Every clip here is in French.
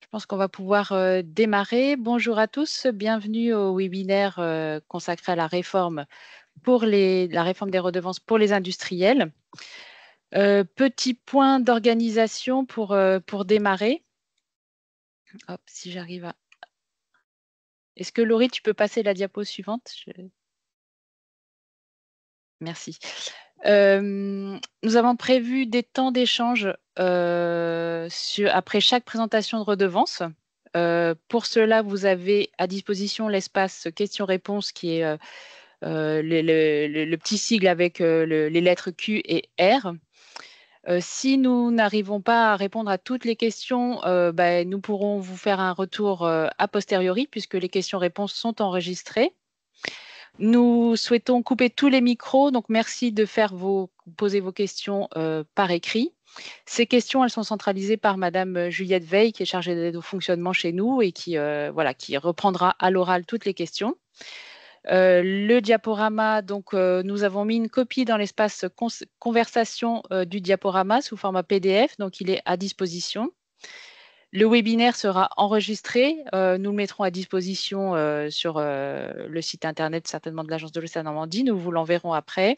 Je pense qu'on va pouvoir démarrer. Bonjour à tous, bienvenue au webinaire consacré à la réforme la réforme des redevances pour les industriels. Petit point d'organisation pour démarrer. Hop, si j'arrive à... Est-ce que Laurie, tu peux passer la diapo suivante? Merci. Nous avons prévu des temps d'échange après chaque présentation de redevance. Pour cela, vous avez à disposition l'espace questions-réponses qui est le petit sigle avec les lettres Q et R. Si nous n'arrivons pas à répondre à toutes les questions, nous pourrons vous faire un retour a posteriori puisque les questions-réponses sont enregistrées. Nous souhaitons couper tous les micros, donc merci de poser vos questions par écrit. Ces questions, elles sont centralisées par Madame Juliette Veil, qui est chargée d'aide au fonctionnement chez nous et qui reprendra à l'oral toutes les questions. Le diaporama, donc nous avons mis une copie dans l'espace conversation du diaporama sous format PDF, donc il est à disposition. Le webinaire sera enregistré. Nous le mettrons à disposition sur le site internet certainement de l'Agence de l'eau Normandie. Nous vous l'enverrons après.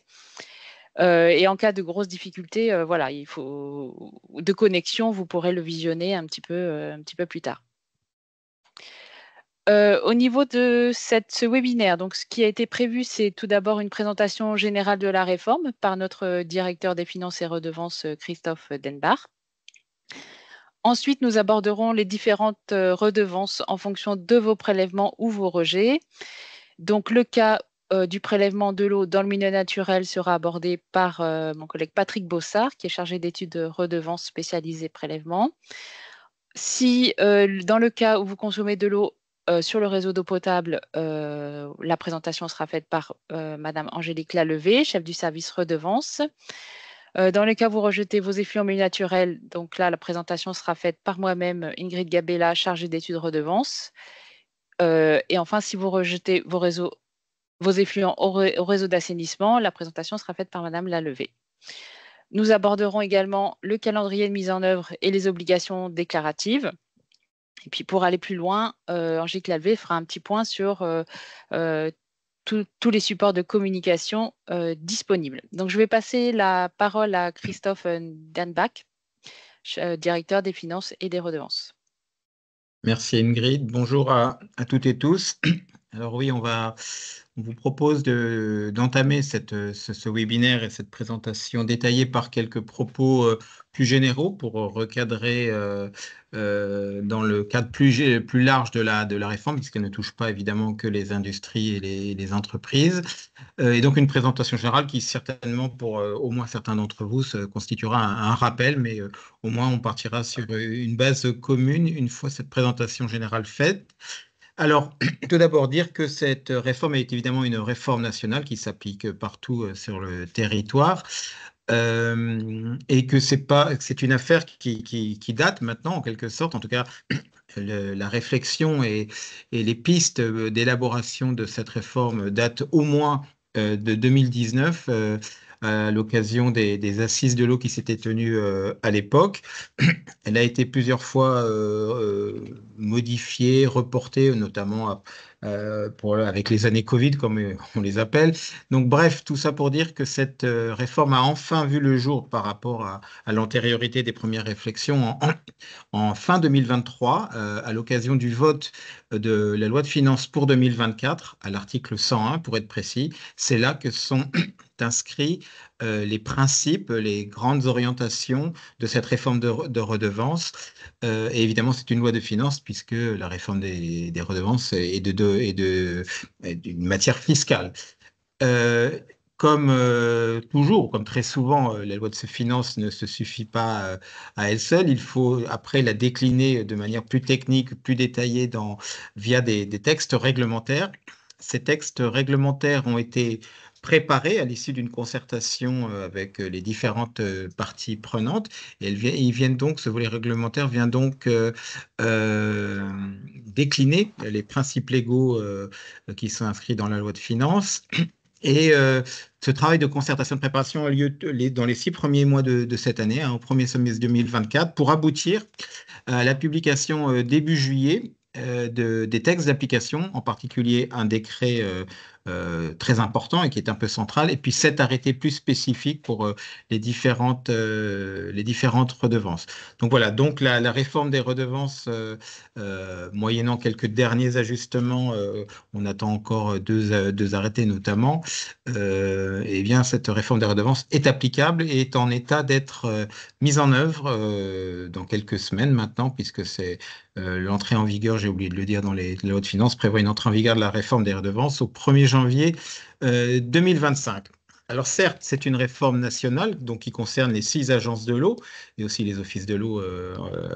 Et en cas de grosses difficultés, il faut de connexion, vous pourrez le visionner un petit peu plus tard. Au niveau de ce webinaire, donc ce qui a été prévu, c'est tout d'abord une présentation générale de la réforme par notre directeur des finances et redevances, Christophe Denbach. Ensuite, nous aborderons les différentes redevances en fonction de vos prélèvements ou vos rejets. Donc, le cas du prélèvement de l'eau dans le milieu naturel sera abordé par mon collègue Patrick Bossard, qui est chargé d'études de redevances spécialisées prélèvement. Si dans le cas où vous consommez de l'eau sur le réseau d'eau potable, la présentation sera faite par Madame Angélique Lalevé, chef du service redevances. Dans le cas où vous rejetez vos effluents en milieu naturel, donc là, la présentation sera faite par moi-même, Ingrid Gabella, chargée d'études redevances. Et enfin, si vous rejetez vos effluents au réseau d'assainissement, la présentation sera faite par Madame Lalevé. Nous aborderons également le calendrier de mise en œuvre et les obligations déclaratives. Et puis pour aller plus loin, Angélique Lalevé fera un petit point sur tous les supports de communication disponibles. Donc, je vais passer la parole à Christophe Denbach, directeur des finances et des redevances. Merci Ingrid. Bonjour à toutes et tous. Alors oui, on vous propose d'entamer ce webinaire et cette présentation détaillée par quelques propos plus généraux pour recadrer dans le cadre plus large de la réforme, puisqu'elle ne touche pas évidemment que les industries et les entreprises. Et donc une présentation générale qui certainement pour au moins certains d'entre vous constituera un rappel, mais au moins on partira sur une base commune une fois cette présentation générale faite. Alors, tout d'abord dire que cette réforme est évidemment une réforme nationale qui s'applique partout sur le territoire et que c'est une affaire qui date maintenant en quelque sorte, en tout cas la réflexion et les pistes d'élaboration de cette réforme datent au moins de 2019 à l'occasion des assises de l'eau qui s'étaient tenues à l'époque. Elle a été plusieurs fois modifiée, reportée, notamment avec les années Covid, comme on les appelle. Donc, bref, tout ça pour dire que cette réforme a enfin vu le jour par rapport à l'antériorité des premières réflexions en fin 2023, à l'occasion du vote de la loi de finances pour 2024, à l'article 101 pour être précis. C'est là que sont inscrits les principes, les grandes orientations de cette réforme de redevances. Et évidemment, c'est une loi de finances puisque la réforme des redevances est d'une matière fiscale. Comme toujours, comme très souvent, la loi de finances ne se suffit pas à elle seule. Il faut après la décliner de manière plus technique, plus détaillée via des textes réglementaires. Ces textes réglementaires ont été préparés à l'issue d'une concertation avec les différentes parties prenantes. Et ils viennent donc, ce volet réglementaire vient donc décliner les principes légaux qui sont inscrits dans la loi de finances. Et Ce travail de concertation de préparation a lieu dans les 6 premiers mois de cette année, au premier semestre 2024, pour aboutir à la publication début juillet des textes d'application, en particulier un décret très important et qui est un peu central, et puis 7 arrêtés plus spécifiques pour les différentes redevances. Donc voilà, donc la réforme des redevances, moyennant quelques derniers ajustements, on attend encore deux arrêtés notamment, eh bien cette réforme des redevances est applicable et est en état d'être mise en œuvre dans quelques semaines maintenant, puisque c'est l'entrée en vigueur, j'ai oublié de le dire, dans les lois de finances, prévoit une entrée en vigueur de la réforme des redevances au 1er janvier 2025. Alors certes, c'est une réforme nationale donc qui concerne les 6 agences de l'eau et aussi les offices de l'eau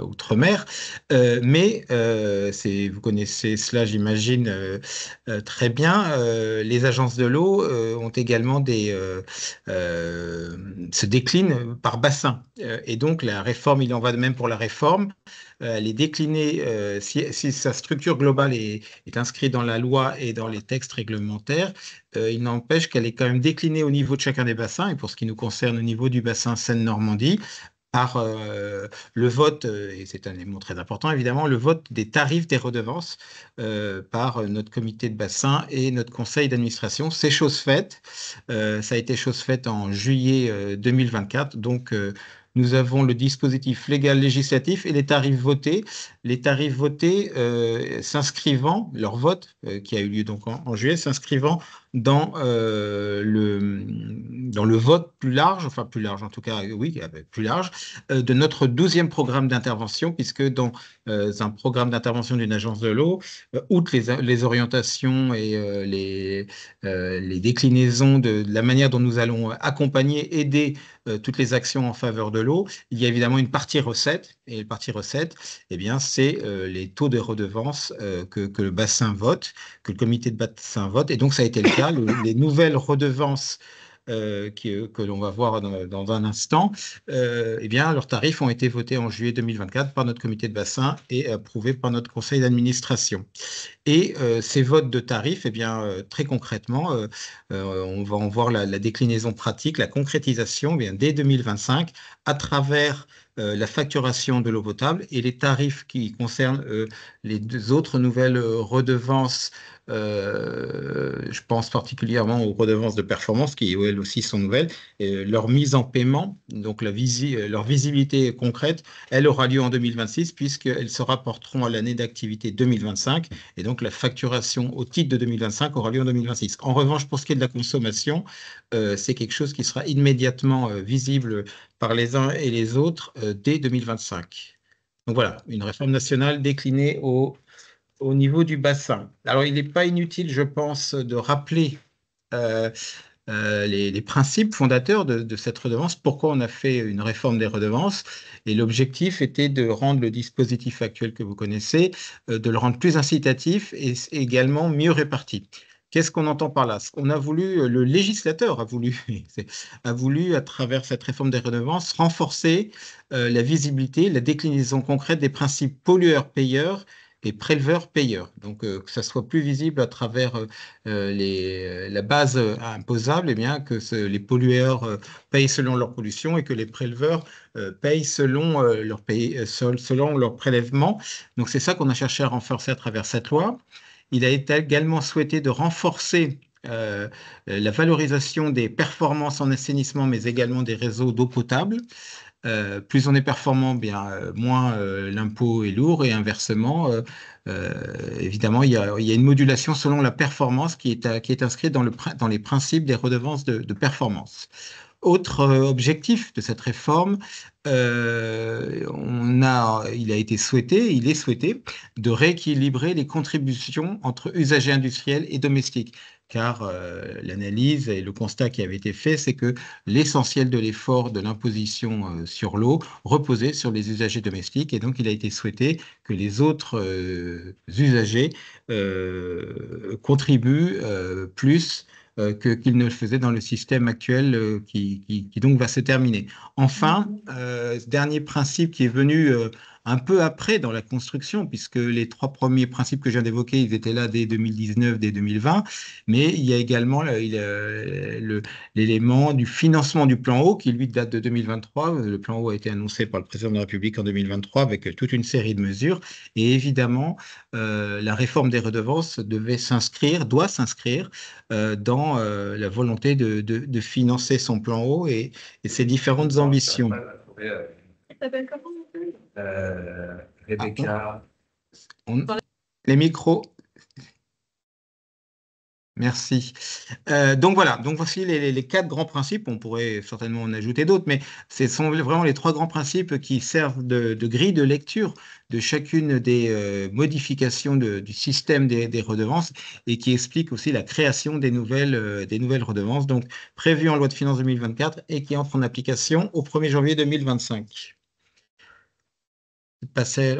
outre-mer, mais vous connaissez cela, j'imagine, très bien. Les agences de l'eau ont également se déclinent par bassin. Et donc la réforme, il en va de même pour la réforme. Elle est déclinée, si sa structure globale est inscrite dans la loi et dans les textes réglementaires, il n'empêche qu'elle est quand même déclinée au niveau de chacun des bassins, et pour ce qui nous concerne au niveau du bassin Seine-Normandie, par le vote, et c'est un élément très important évidemment, le vote des tarifs des redevances par notre comité de bassin et notre conseil d'administration. C'est chose faite, ça a été chose faite en juillet 2024, donc nous avons le dispositif légal législatif et les tarifs votés. Les tarifs votés s'inscrivant, leur vote qui a eu lieu donc en juillet, s'inscrivant dans le vote plus large, enfin plus large en tout cas, oui, plus large, de notre 12e programme d'intervention, puisque dans un programme d'intervention d'une agence de l'eau, outre les orientations et les déclinaisons de la manière dont nous allons accompagner, aider toutes les actions en faveur de l'eau, il y a évidemment une partie recette, et la partie recette, eh bien, c'est les taux de redevance que le bassin vote, que le comité de bassin vote, et donc ça a été le cas. Les nouvelles redevances que l'on va voir dans un instant, eh bien, leurs tarifs ont été votés en juillet 2024 par notre comité de bassin et approuvés par notre conseil d'administration. Et ces votes de tarifs, eh bien, très concrètement, on va en voir la déclinaison pratique, la concrétisation, eh bien, dès 2025, à travers la facturation de l'eau potable et les tarifs qui concernent les 2 autres nouvelles redevances. Je pense particulièrement aux redevances de performance qui, elles aussi, sont nouvelles. Et leur mise en paiement, donc leur visibilité concrète, elle aura lieu en 2026 puisqu'elles se rapporteront à l'année d'activité 2025. Et donc, la facturation au titre de 2025 aura lieu en 2026. En revanche, pour ce qui est de la consommation, c'est quelque chose qui sera immédiatement visible par les uns et les autres dès 2025. Donc voilà, une réforme nationale déclinée au niveau du bassin. Alors, il n'est pas inutile, je pense, de rappeler euh, les principes fondateurs de cette redevance, pourquoi on a fait une réforme des redevances. Et l'objectif était de rendre le dispositif actuel que vous connaissez, de le rendre plus incitatif et également mieux réparti. Qu'est-ce qu'on entend par là? On a voulu, le législateur a voulu, a voulu, à travers cette réforme des redevances, renforcer la visibilité, la déclinaison concrète des principes pollueurs-payeurs et préleveurs-payeurs. Donc, que ça soit plus visible à travers la base imposable, eh bien, que les pollueurs payent selon leur pollution et que les préleveurs payent selon leur prélèvement. Donc, c'est ça qu'on a cherché à renforcer à travers cette loi. Il a été également souhaité de renforcer la valorisation des performances en assainissement, mais également des réseaux d'eau potable. Plus on est performant, bien moins l'impôt est lourd, et inversement, évidemment, il y a une modulation selon la performance qui est inscrite dans les principes des redevances de performance. Autre objectif de cette réforme, il est souhaité de rééquilibrer les contributions entre usagers industriels et domestiques, car l'analyse et le constat qui avait été fait, c'est que l'essentiel de l'effort de l'imposition sur l'eau reposait sur les usagers domestiques, et donc il a été souhaité que les autres usagers contribuent plus qu'il ne le faisait dans le système actuel qui donc va se terminer. Enfin, ce dernier principe qui est venu un peu après dans la construction, puisque les trois premiers principes que je viens d'évoquer, ils étaient là dès 2019, dès 2020, mais il y a également l'élément du financement du plan eau qui, lui, date de 2023. Le plan eau a été annoncé par le président de la République en 2023 avec toute une série de mesures. Et évidemment, la réforme des redevances doit s'inscrire dans la volonté de financer son plan eau et ses différentes ambitions. Elle s'appelle comment? Ah, Rebecca. les micros. Merci. Donc voilà, donc voici les quatre grands principes. On pourrait certainement en ajouter d'autres, mais ce sont vraiment les trois grands principes qui servent de grille de lecture de chacune des modifications du système des redevances et qui expliquent aussi la création des nouvelles redevances, donc prévues en loi de finances 2024 et qui entrent en application au 1er janvier 2025.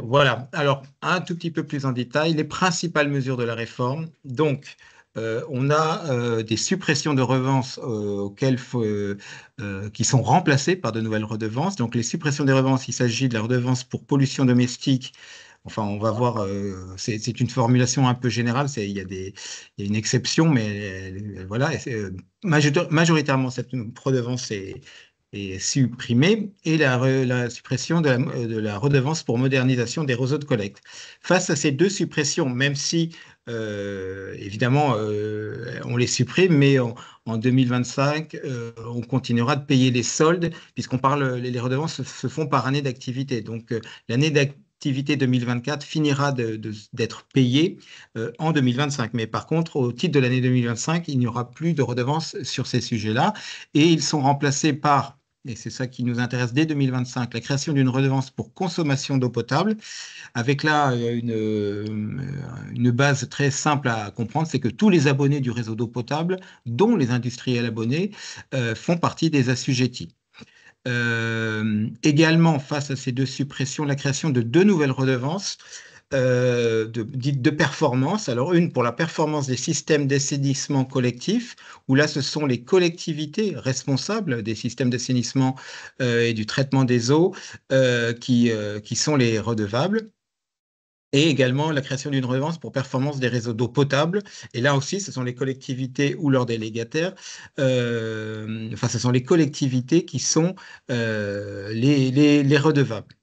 Voilà. Alors, un tout petit peu plus en détail, les principales mesures de la réforme. Donc, on a des suppressions de redevances qui sont remplacées par de nouvelles redevances. Donc, les suppressions des redevances, il s'agit de la redevance pour pollution domestique. Enfin, on va voir, c'est une formulation un peu générale, il y a une exception, mais voilà. Majoritairement, cette redevance est supprimée et la suppression de la redevance pour modernisation des réseaux de collecte. Face à ces deux suppressions, même si évidemment on les supprime, mais en 2025, on continuera de payer les soldes puisqu'on parle, les redevances se font par année d'activité. Donc l'année d'activité 2024 finira d'être payée en 2025. Mais par contre, au titre de l'année 2025, il n'y aura plus de redevances sur ces sujets-là et ils sont remplacés par et c'est ça qui nous intéresse dès 2025, la création d'une redevance pour consommation d'eau potable, avec là une base très simple à comprendre, c'est que tous les abonnés du réseau d'eau potable, dont les industriels abonnés, font partie des assujettis. Également, face à ces deux suppressions, la création de deux nouvelles redevances dites de performance. Alors, une pour la performance des systèmes d'assainissement collectif, où là, ce sont les collectivités responsables des systèmes d'assainissement et du traitement des eaux qui sont les redevables. Et également la création d'une redevance pour performance des réseaux d'eau potable. Et là aussi, ce sont les collectivités ou leurs délégataires, enfin, ce sont les collectivités qui sont les redevables.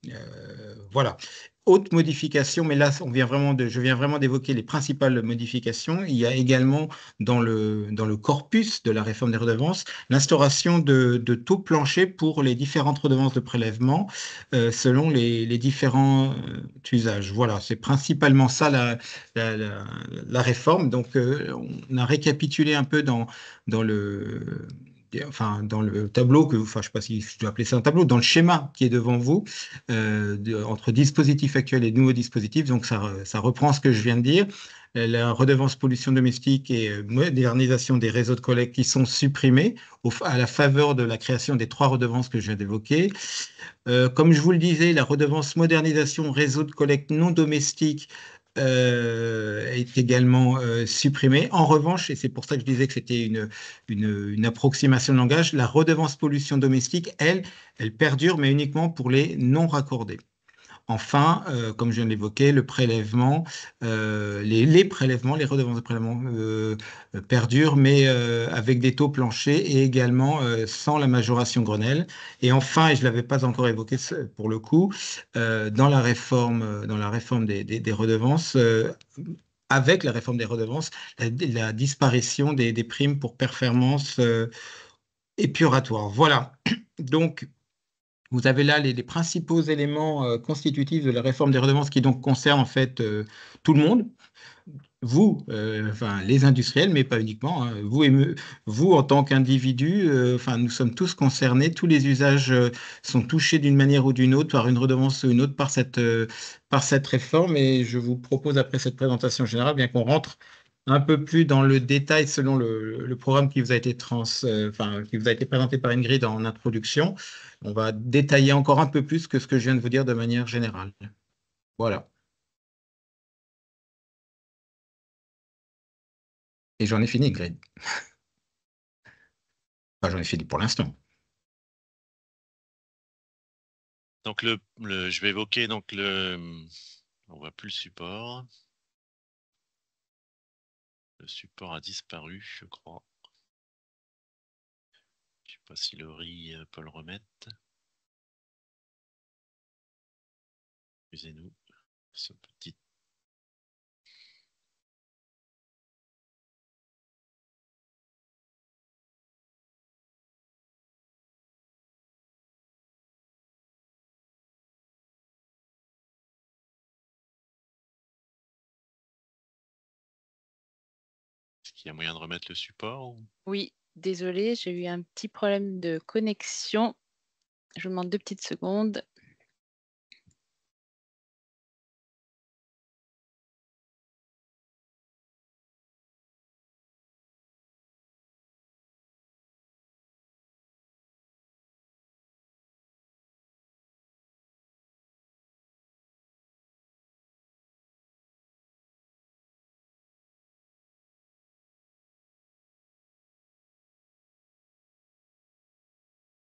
Voilà. Autre modification, mais là, je viens vraiment d'évoquer les principales modifications. Il y a également dans le corpus de la réforme des redevances l'instauration de taux planchers pour les différentes redevances de prélèvement selon les différents usages. Voilà, c'est principalement ça la réforme. Donc, on a récapitulé un peu dans le tableau enfin, je ne sais pas si je dois appeler ça un tableau, dans le schéma qui est devant vous, entre dispositifs actuels et nouveaux dispositifs. Donc, ça reprend ce que je viens de dire. La redevance pollution domestique et modernisation des réseaux de collecte qui sont supprimés à la faveur de la création des trois redevances que je viens d'évoquer. Comme je vous le disais, la redevance modernisation réseau de collecte non domestique est également supprimée. En revanche, et c'est pour ça que je disais que c'était une approximation de langage, la redevance pollution domestique, elle perdure, mais uniquement pour les non raccordés. Enfin, comme je viens de l'évoquer, le prélèvement, les prélèvements, les redevances de prélèvement perdurent, mais avec des taux planchers et également sans la majoration Grenelle. Et enfin, et je ne l'avais pas encore évoqué pour le coup, dans la réforme des redevances, avec la réforme des redevances, la disparition des primes pour performance épuratoire. Voilà. Donc, vous avez là les principaux éléments constitutifs de la réforme des redevances qui donc concernent en fait tout le monde, vous, enfin les industriels, mais pas uniquement, hein, vous en tant qu'individu, enfin nous sommes tous concernés, tous les usages sont touchés d'une manière ou d'une autre par une redevance ou une autre par cette réforme et je vous propose après cette présentation générale, bien qu'on rentre un peu plus dans le détail selon le programme qui vous a été enfin, qui vous a été présenté par Ingrid en introduction. On va détailler encore un peu plus que ce que je viens de vous dire de manière générale. Voilà. Et j'en ai fini, Ingrid. Enfin, j'en ai fini pour l'instant. Donc je vais évoquer donc on voit plus le support. Le support a disparu, je crois. Je ne sais pas si Laurie peut le remettre. Excusez-nous, ce petit. Est-ce qu'il y a moyen de remettre le support ou... Oui, désolée, j'ai eu un petit problème de connexion. Je vous demande 2 petites secondes.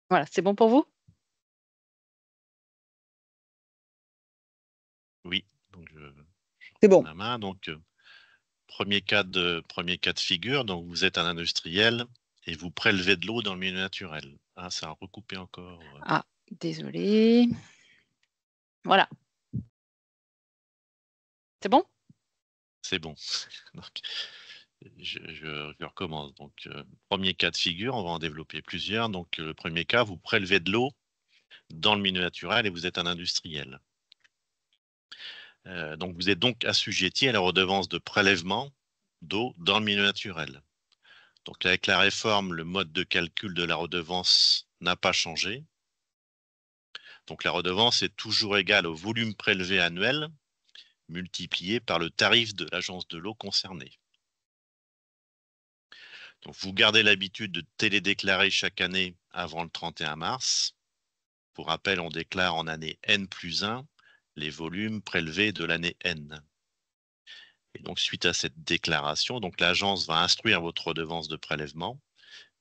Voilà, c'est bon pour vous? Oui, donc C'est bon. la main. Donc, premier cas de figure, donc vous êtes un industriel et vous prélevez de l'eau dans le milieu naturel. Ah, ça a recoupé encore. Ah, désolée. Voilà. C'est bon? C'est bon. Donc, je recommence. Donc, premier cas de figure, on va en développer plusieurs. Donc, le premier cas, vous prélevez de l'eau dans le milieu naturel et vous êtes un industriel. Donc, vous êtes donc assujetti à la redevance de prélèvement d'eau dans le milieu naturel. Donc, avec la réforme, le mode de calcul de la redevance n'a pas changé. Donc, la redevance est toujours égale au volume prélevé annuel multiplié par le tarif de l'agence de l'eau concernée. Donc, vous gardez l'habitude de télédéclarer chaque année avant le 31 mars. Pour rappel, on déclare en année N+1 les volumes prélevés de l'année N. Et donc, suite à cette déclaration, l'agence va instruire votre redevance de prélèvement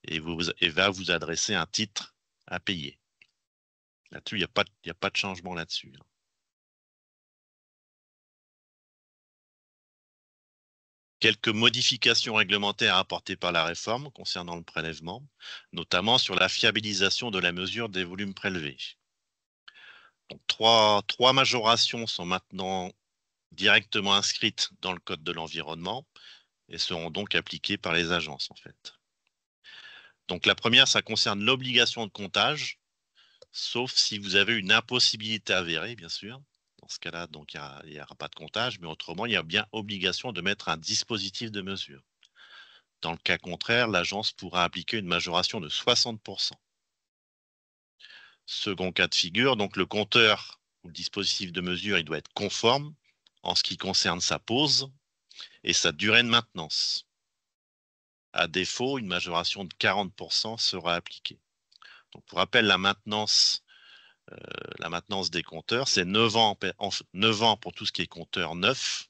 et va vous adresser un titre à payer. Là-dessus, il n'y a pas de changement là-dessus. Quelques modifications réglementaires apportées par la réforme concernant le prélèvement, notamment sur la fiabilisation de la mesure des volumes prélevés. Donc, trois majorations sont maintenant directement inscrites dans le Code de l'environnement et seront donc appliquées par les agences en fait. Donc la première, ça concerne l'obligation de comptage, sauf si vous avez une impossibilité avérée, bien sûr. Dans ce cas-là, donc il n'y aura pas de comptage, mais autrement, il y a bien obligation de mettre un dispositif de mesure. Dans le cas contraire, l'agence pourra appliquer une majoration de 60%. Second cas de figure, donc le compteur ou le dispositif de mesure, il doit être conforme en ce qui concerne sa pose et sa durée de maintenance. À défaut, une majoration de 40% sera appliquée. Donc, pour rappel, la maintenance des compteurs, c'est 9 ans pour tout ce qui est compteur neuf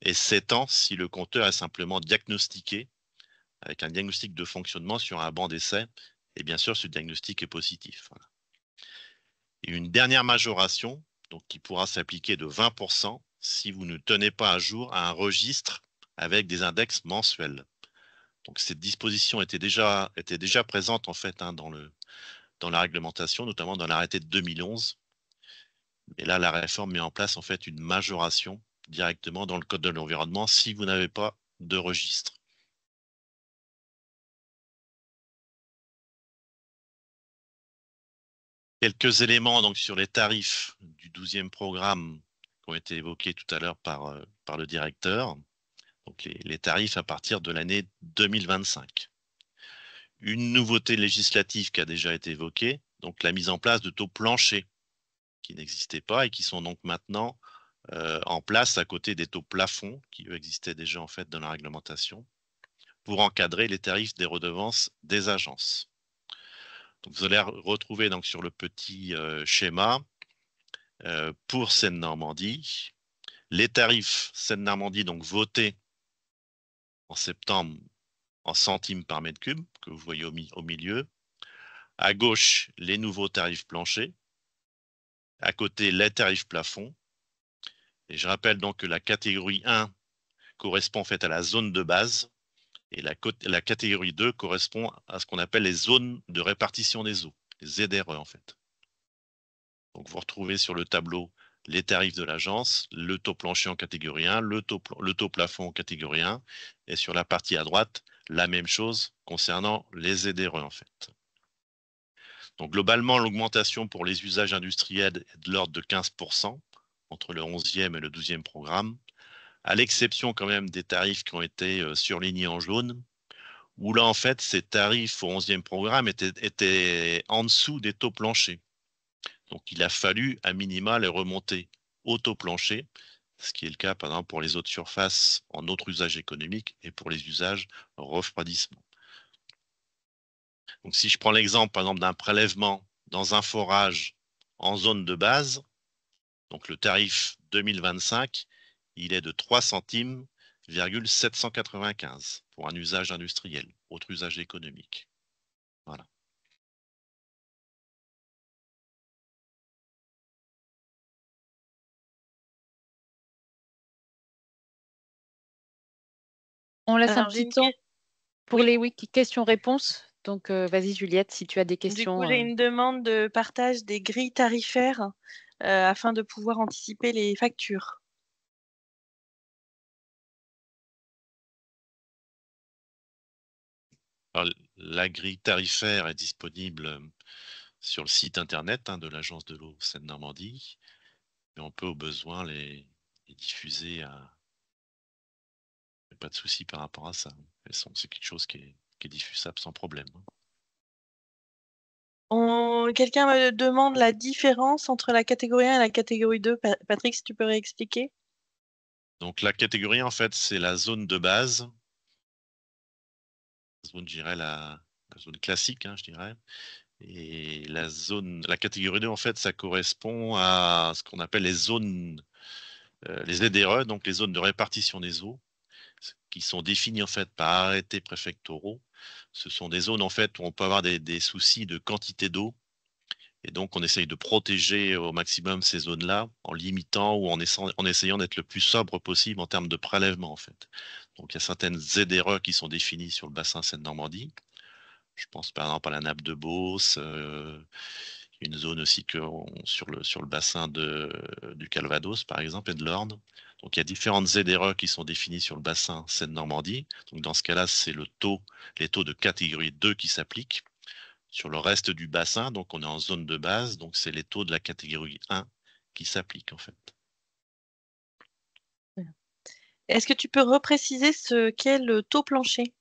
et 7 ans si le compteur est simplement diagnostiqué avec un diagnostic de fonctionnement sur un banc d'essai. Et bien sûr, ce diagnostic est positif. Voilà. Et une dernière majoration, donc, qui pourra s'appliquer de 20% si vous ne tenez pas à jour à un registre avec des index mensuels. Donc, cette disposition était déjà présente en fait dans la réglementation, notamment dans l'arrêté de 2011. Et là, la réforme met en place en fait une majoration directement dans le Code de l'environnement si vous n'avez pas de registre. Quelques éléments donc sur les tarifs du 12e programme qui ont été évoqués tout à l'heure par le directeur. Donc les tarifs à partir de l'année 2025. Une nouveauté législative qui a déjà été évoquée, donc la mise en place de taux planchers qui n'existaient pas et qui sont donc maintenant en place à côté des taux plafonds qui eux existaient déjà en fait dans la réglementation pour encadrer les tarifs des redevances des agences. Donc, vous allez retrouver donc sur le petit schéma pour Seine-Normandie les tarifs Seine-Normandie donc votés en septembre en centimes par mètre cube que vous voyez au milieu. À gauche, les nouveaux tarifs planchers côté les tarifs plafonds. Et je rappelle donc que la catégorie 1 correspond en fait à la zone de base et la catégorie 2 correspond à ce qu'on appelle les zones de répartition des eaux, les ZRE en fait. Donc vous retrouvez sur le tableau les tarifs de l'agence, le taux plancher en catégorie 1, le taux plafond en catégorie 1, et sur la partie à droite, la même chose concernant les ZRE en fait. Donc globalement, l'augmentation pour les usages industriels est de l'ordre de 15% entre le 11e et le 12e programme, à l'exception quand même des tarifs qui ont été surlignés en jaune, où là en fait ces tarifs au 11e programme étaient en dessous des taux planchers. Donc il a fallu à minima les remonter au taux plancher, ce qui est le cas par exemple pour les eaux de surface en autres usages économiques et pour les usages refroidissement. Donc si je prends l'exemple par exemple d'un prélèvement dans un forage en zone de base, donc le tarif 2025, il est de 3 centimes, 795 pour un usage industriel, autre usage économique. Voilà. On laisse un Alors, j'ai petit une temps pour Oui. les questions-réponses. Donc, vas-y, Juliette, si tu as des Du questions. coup, j'ai une demande de partage des grilles tarifaires afin de pouvoir anticiper les factures. Alors, la grille tarifaire est disponible sur le site internet de l'Agence de l'eau Seine-Normandie. Et on peut au besoin les diffuser. Il n'y a pas de souci par rapport à ça. C'est quelque chose qui est diffusable sans problème. Quelqu'un me demande la différence entre la catégorie 1 et la catégorie 2. Patrick, si tu peux réexpliquer. Donc la catégorie, en fait, c'est la zone de base. Je dirais la zone classique, je dirais. Et la catégorie 2, en fait, ça correspond à ce qu'on appelle les zones, les ZRE, donc les zones de répartition des eaux, qui sont définies en fait par arrêtés préfectoraux. Ce sont des zones en fait où on peut avoir des soucis de quantité d'eau. Et donc, on essaye de protéger au maximum ces zones-là en limitant ou en essayant d'être le plus sobre possible en termes de prélèvement, en fait. Donc, il y a certaines ZRE qui sont définies sur le bassin Seine-Normandie. Je pense par exemple à la nappe de Beauce, une zone aussi sur le bassin du Calvados, par exemple, et de l'Orne. Donc, il y a différentes ZRE qui sont définies sur le bassin Seine-Normandie. Donc, dans ce cas-là, c'est les taux de catégorie 2 qui s'appliquent. Sur le reste du bassin, donc on est en zone de base, donc c'est les taux de la catégorie 1 qui s'appliquent en fait. Est-ce que tu peux repréciser ce qu'est le taux plancher?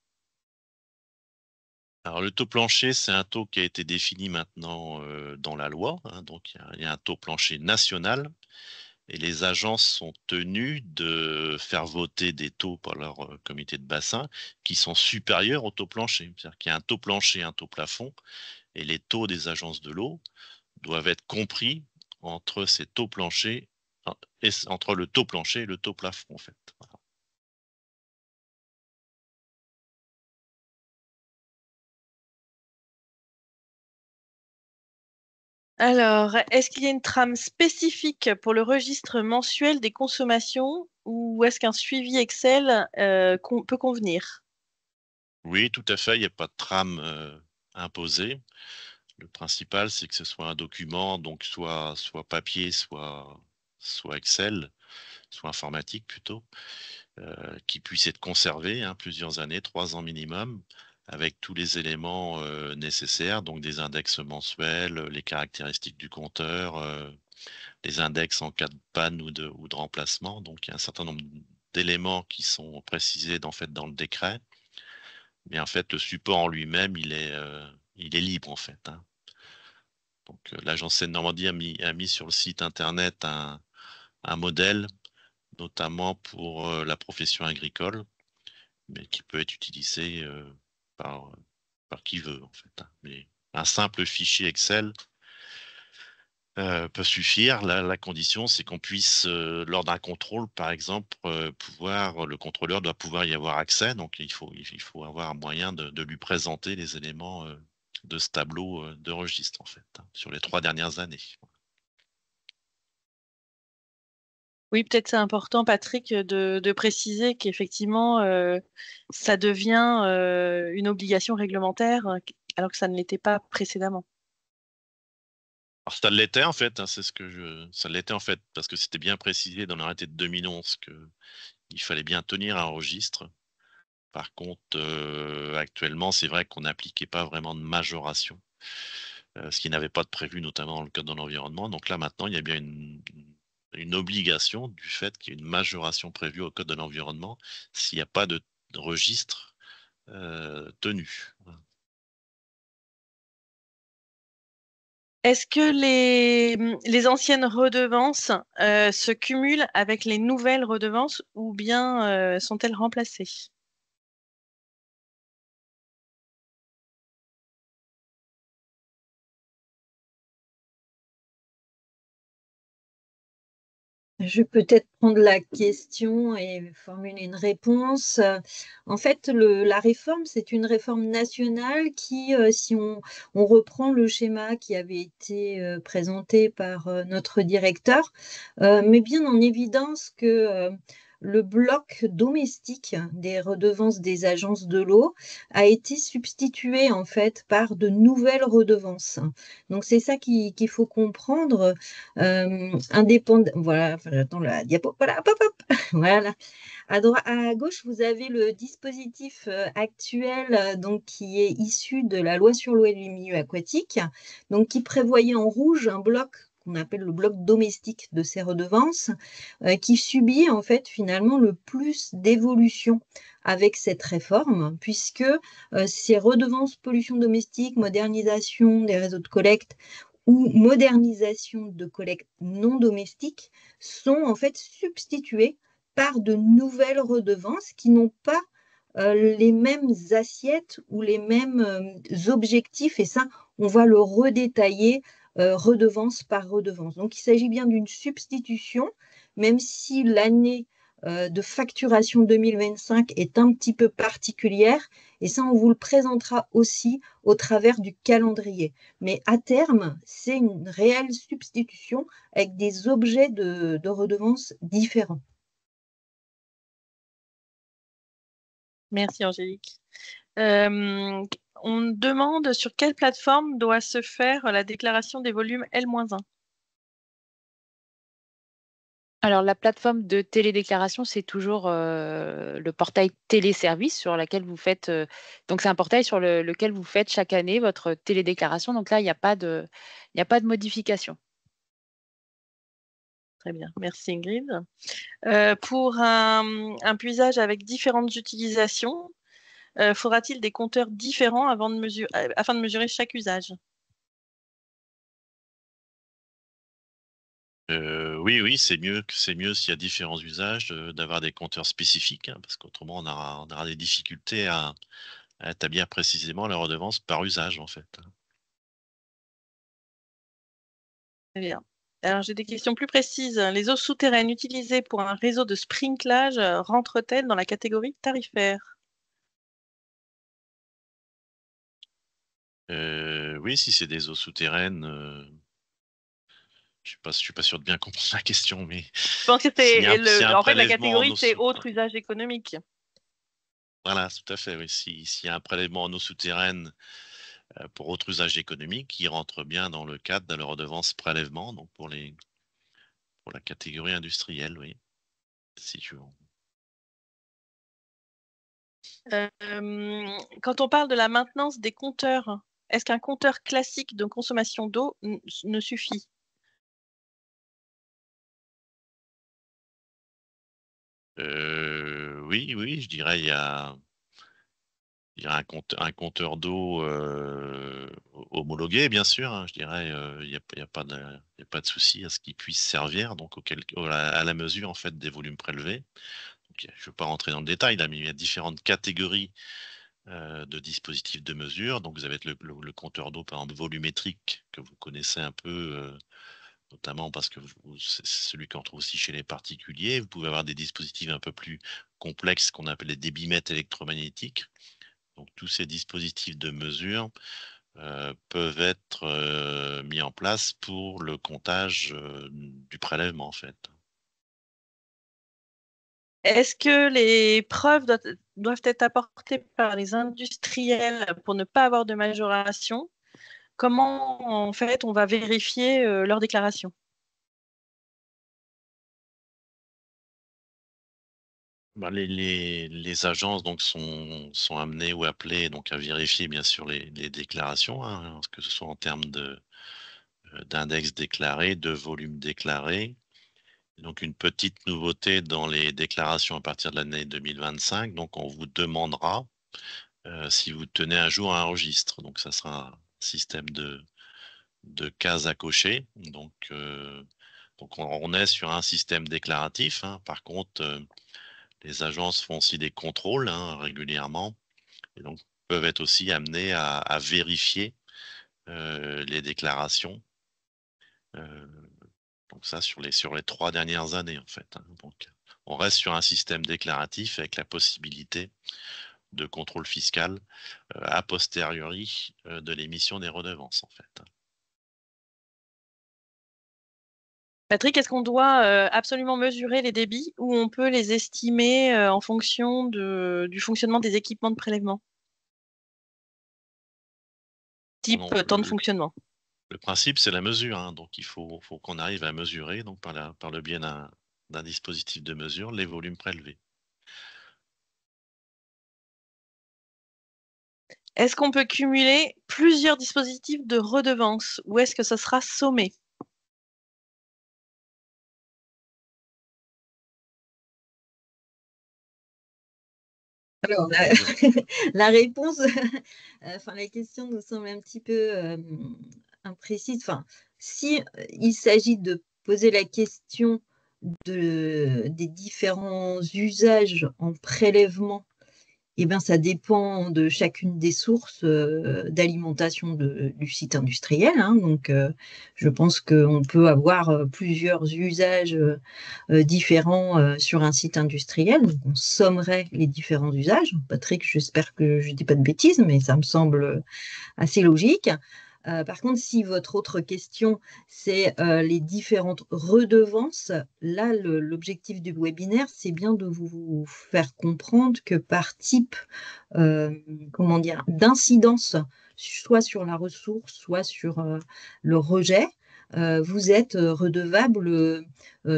Alors le taux plancher, c'est un taux qui a été défini maintenant dans la loi, donc il y a un taux plancher national et les agences sont tenues de faire voter des taux par leur comité de bassin qui sont supérieurs au taux plancher. C'est-à-dire qu'il y a un taux plancher, un taux plafond et les taux des agences de l'eau doivent être compris entre ces taux planchers, entre le taux plancher et le taux plafond en fait. Voilà. Alors, est-ce qu'il y a une trame spécifique pour le registre mensuel des consommations ou est-ce qu'un suivi Excel peut convenir? Oui, tout à fait, il n'y a pas de trame imposée. Le principal, c'est que ce soit un document, donc soit papier, soit Excel, soit informatique plutôt, qui puisse être conservé plusieurs années, 3 ans minimum, avec tous les éléments nécessaires, donc des index mensuels, les caractéristiques du compteur, les index en cas de panne ou de remplacement. Donc il y a un certain nombre d'éléments qui sont précisés dans le décret. Mais en fait, le support en lui-même, il est libre en fait. Donc l'agence Seine-Normandie a mis sur le site internet un modèle, notamment pour la profession agricole, mais qui peut être utilisé par qui veut en fait. Mais un simple fichier Excel peut suffire. La condition, c'est qu'on puisse, lors d'un contrôle, par exemple, le contrôleur doit pouvoir y avoir accès. Donc, il faut avoir un moyen de lui présenter les éléments de ce tableau de registre, en fait, sur les 3 dernières années. Oui, peut-être c'est important, Patrick, de préciser qu'effectivement, ça devient une obligation réglementaire alors que ça ne l'était pas précédemment. Alors ça l'était en fait, hein, ça l'était en fait, parce que c'était bien précisé dans l'arrêté de 2011 qu'il fallait bien tenir un registre. Par contre, actuellement, c'est vrai qu'on n'appliquait pas vraiment de majoration, ce qui n'avait pas de prévu, notamment dans le code de l'environnement. Donc là, maintenant, il y a bien une obligation du fait qu'il y ait une majoration prévue au code de l'environnement s'il n'y a pas de registre tenu. Est-ce que les anciennes redevances se cumulent avec les nouvelles redevances ou bien sont-elles remplacées? Je vais peut-être prendre la question et formuler une réponse. En fait, la réforme, c'est une réforme nationale qui, si on reprend le schéma qui avait été présenté par notre directeur, met bien en évidence que le bloc domestique des redevances des agences de l'eau a été substitué en fait par de nouvelles redevances. Donc c'est ça qu'il faut comprendre. Indépendant. Voilà, enfin, j'attends la diapo. Voilà, hop, hop. Voilà. À gauche, vous avez le dispositif actuel donc, qui est issu de la loi sur l'eau et les milieux aquatiques, donc qui prévoyait en rouge un bloc qu'on appelle le bloc domestique de ces redevances, qui subit en fait finalement le plus d'évolution avec cette réforme, puisque ces redevances pollution domestique, modernisation des réseaux de collecte ou modernisation de collecte non domestique sont en fait substituées par de nouvelles redevances qui n'ont pas les mêmes assiettes ou les mêmes objectifs. Et ça, on va le redétailler redevance par redevance. Donc, il s'agit bien d'une substitution, même si l'année de facturation 2025 est un petit peu particulière. Et ça, on vous le présentera aussi au travers du calendrier. Mais à terme, c'est une réelle substitution avec des objets de redevance différents. Merci Angélique. On demande sur quelle plateforme doit se faire la déclaration des volumes L-1. Alors, la plateforme de télédéclaration, c'est toujours le portail téléservice sur lequel vous faites. Donc, c'est un portail sur lequel vous faites chaque année votre télédéclaration. Donc là, il n'y a pas de modification. Très bien, merci Ingrid. Pour un puisage avec différentes utilisations, faudra-t-il des compteurs différents afin de mesurer chaque usage? Oui, c'est mieux s'il y a différents usages d'avoir des compteurs spécifiques, hein, parce qu'autrement on aura des difficultés à établir précisément la redevance par usage en fait. Très bien. Alors j'ai des questions plus précises. Les eaux souterraines utilisées pour un réseau de sprinklage rentrent-elles dans la catégorie tarifaire? Oui, si c'est des eaux souterraines, je suis pas sûr de bien comprendre la question, mais Je pense que s'il y a un en fait, la prélèvement en catégorie, eau c'est souterraine, autre usage économique. voilà, tout à fait, oui. S'il y a un prélèvement en eau souterraine pour autre usage économique, il rentre bien dans le cadre de la redevance prélèvement, donc pour la catégorie industrielle, oui. Si tu veux. Quand on parle de la maintenance des compteurs, est-ce qu'un compteur classique de consommation d'eau ne suffit? Oui, je dirais il y a un compteur d'eau homologué, bien sûr, hein, je dirais, il y a pas de souci à ce qu'il puisse servir donc à la mesure en fait des volumes prélevés. Donc, je ne vais pas rentrer dans le détail là, mais il y a différentes catégories de dispositifs de mesure. Donc vous avez le compteur d'eau par exemple volumétrique que vous connaissez un peu, notamment parce que c'est celui qu'on trouve aussi chez les particuliers. Vous pouvez avoir des dispositifs un peu plus complexes qu'on appelle les débitmètres électromagnétiques. Donc tous ces dispositifs de mesure peuvent être mis en place pour le comptage du prélèvement en fait. Est-ce que les preuves doivent être apportées par les industriels pour ne pas avoir de majoration? Comment, en fait, on va vérifier leur déclaration? Bah, les agences donc sont amenées ou appelées donc à vérifier bien sûr les déclarations, hein, que ce soit en termes d'index déclaré, de volume déclaré. Donc une petite nouveauté dans les déclarations à partir de l'année 2025. Donc on vous demandera si vous tenez à jour un registre. Donc ça sera un système de cases à cocher. Donc on est sur un système déclaratif, hein. Par contre, les agences font aussi des contrôles, hein, régulièrement, et donc peuvent être aussi amenées à vérifier les déclarations. Donc ça sur les 3 dernières années en fait, hein. Donc on reste sur un système déclaratif avec la possibilité de contrôle fiscal a posteriori de l'émission des redevances en fait. Patrick, est-ce qu'on doit absolument mesurer les débits ou on peut les estimer en fonction du fonctionnement des équipements de prélèvement? Type temps de fonctionnement. Le principe, c'est la mesure, hein. Donc il faut qu'on arrive à mesurer, donc par le biais d'un dispositif de mesure, les volumes prélevés. Est-ce qu'on peut cumuler plusieurs dispositifs de redevance ou est-ce que ça sera sommé? Alors, la réponse, enfin, la question nous semble un petit peu imprécise. Enfin, si il s'agit de poser la question des différents usages en prélèvement, eh bien, ça dépend de chacune des sources d'alimentation du site industriel, hein. Donc, je pense qu'on peut avoir plusieurs usages différents sur un site industriel. Donc, on sommerait les différents usages. Patrick, j'espère que je ne dis pas de bêtises, mais ça me semble assez logique. Par contre, si votre autre question, c'est les différentes redevances, là, l'objectif du webinaire, c'est bien de vous faire comprendre que par type d'incidence, soit sur la ressource, soit sur le rejet, vous êtes redevable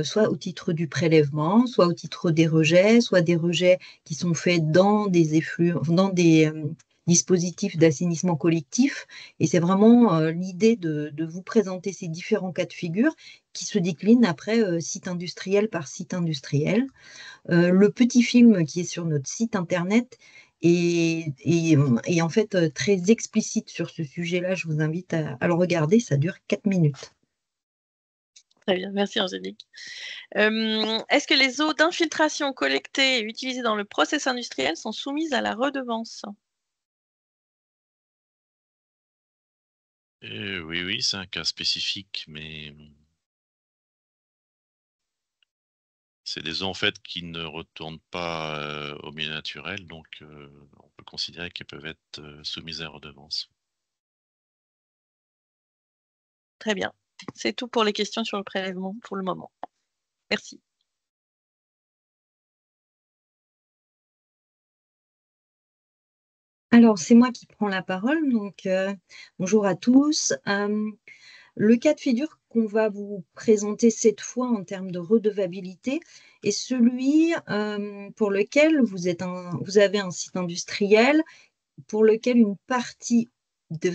soit au titre du prélèvement, soit au titre des rejets, soit des rejets qui sont faits dans des dans des dispositifs d'assainissement collectif. Et c'est vraiment l'idée de vous présenter ces différents cas de figure qui se déclinent après site industriel par site industriel. Le petit film qui est sur notre site internet est en fait très explicite sur ce sujet-là. Je vous invite à le regarder, ça dure 4 minutes. Très bien, merci Angélique. Est-ce que les eaux d'infiltration collectées et utilisées dans le process industriel sont soumises à la redevance? Oui, c'est un cas spécifique, mais c'est des eaux en fait qui ne retournent pas au milieu naturel, donc on peut considérer qu'elles peuvent être soumises à redevance. Très bien. C'est tout pour les questions sur le prélèvement pour le moment. Merci. Alors, c'est moi qui prends la parole. Donc, bonjour à tous. Le cas de figure qu'on va vous présenter cette fois en termes de redevabilité est celui pour lequel vous avez un site industriel pour lequel une partie de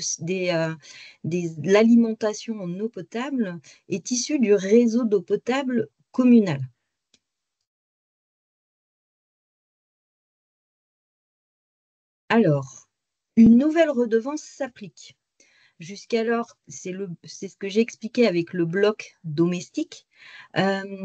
l'alimentation en eau potable est issue du réseau d'eau potable communal. Alors, une nouvelle redevance s'applique. Jusqu'alors, c'est ce que j'ai expliqué avec le bloc domestique.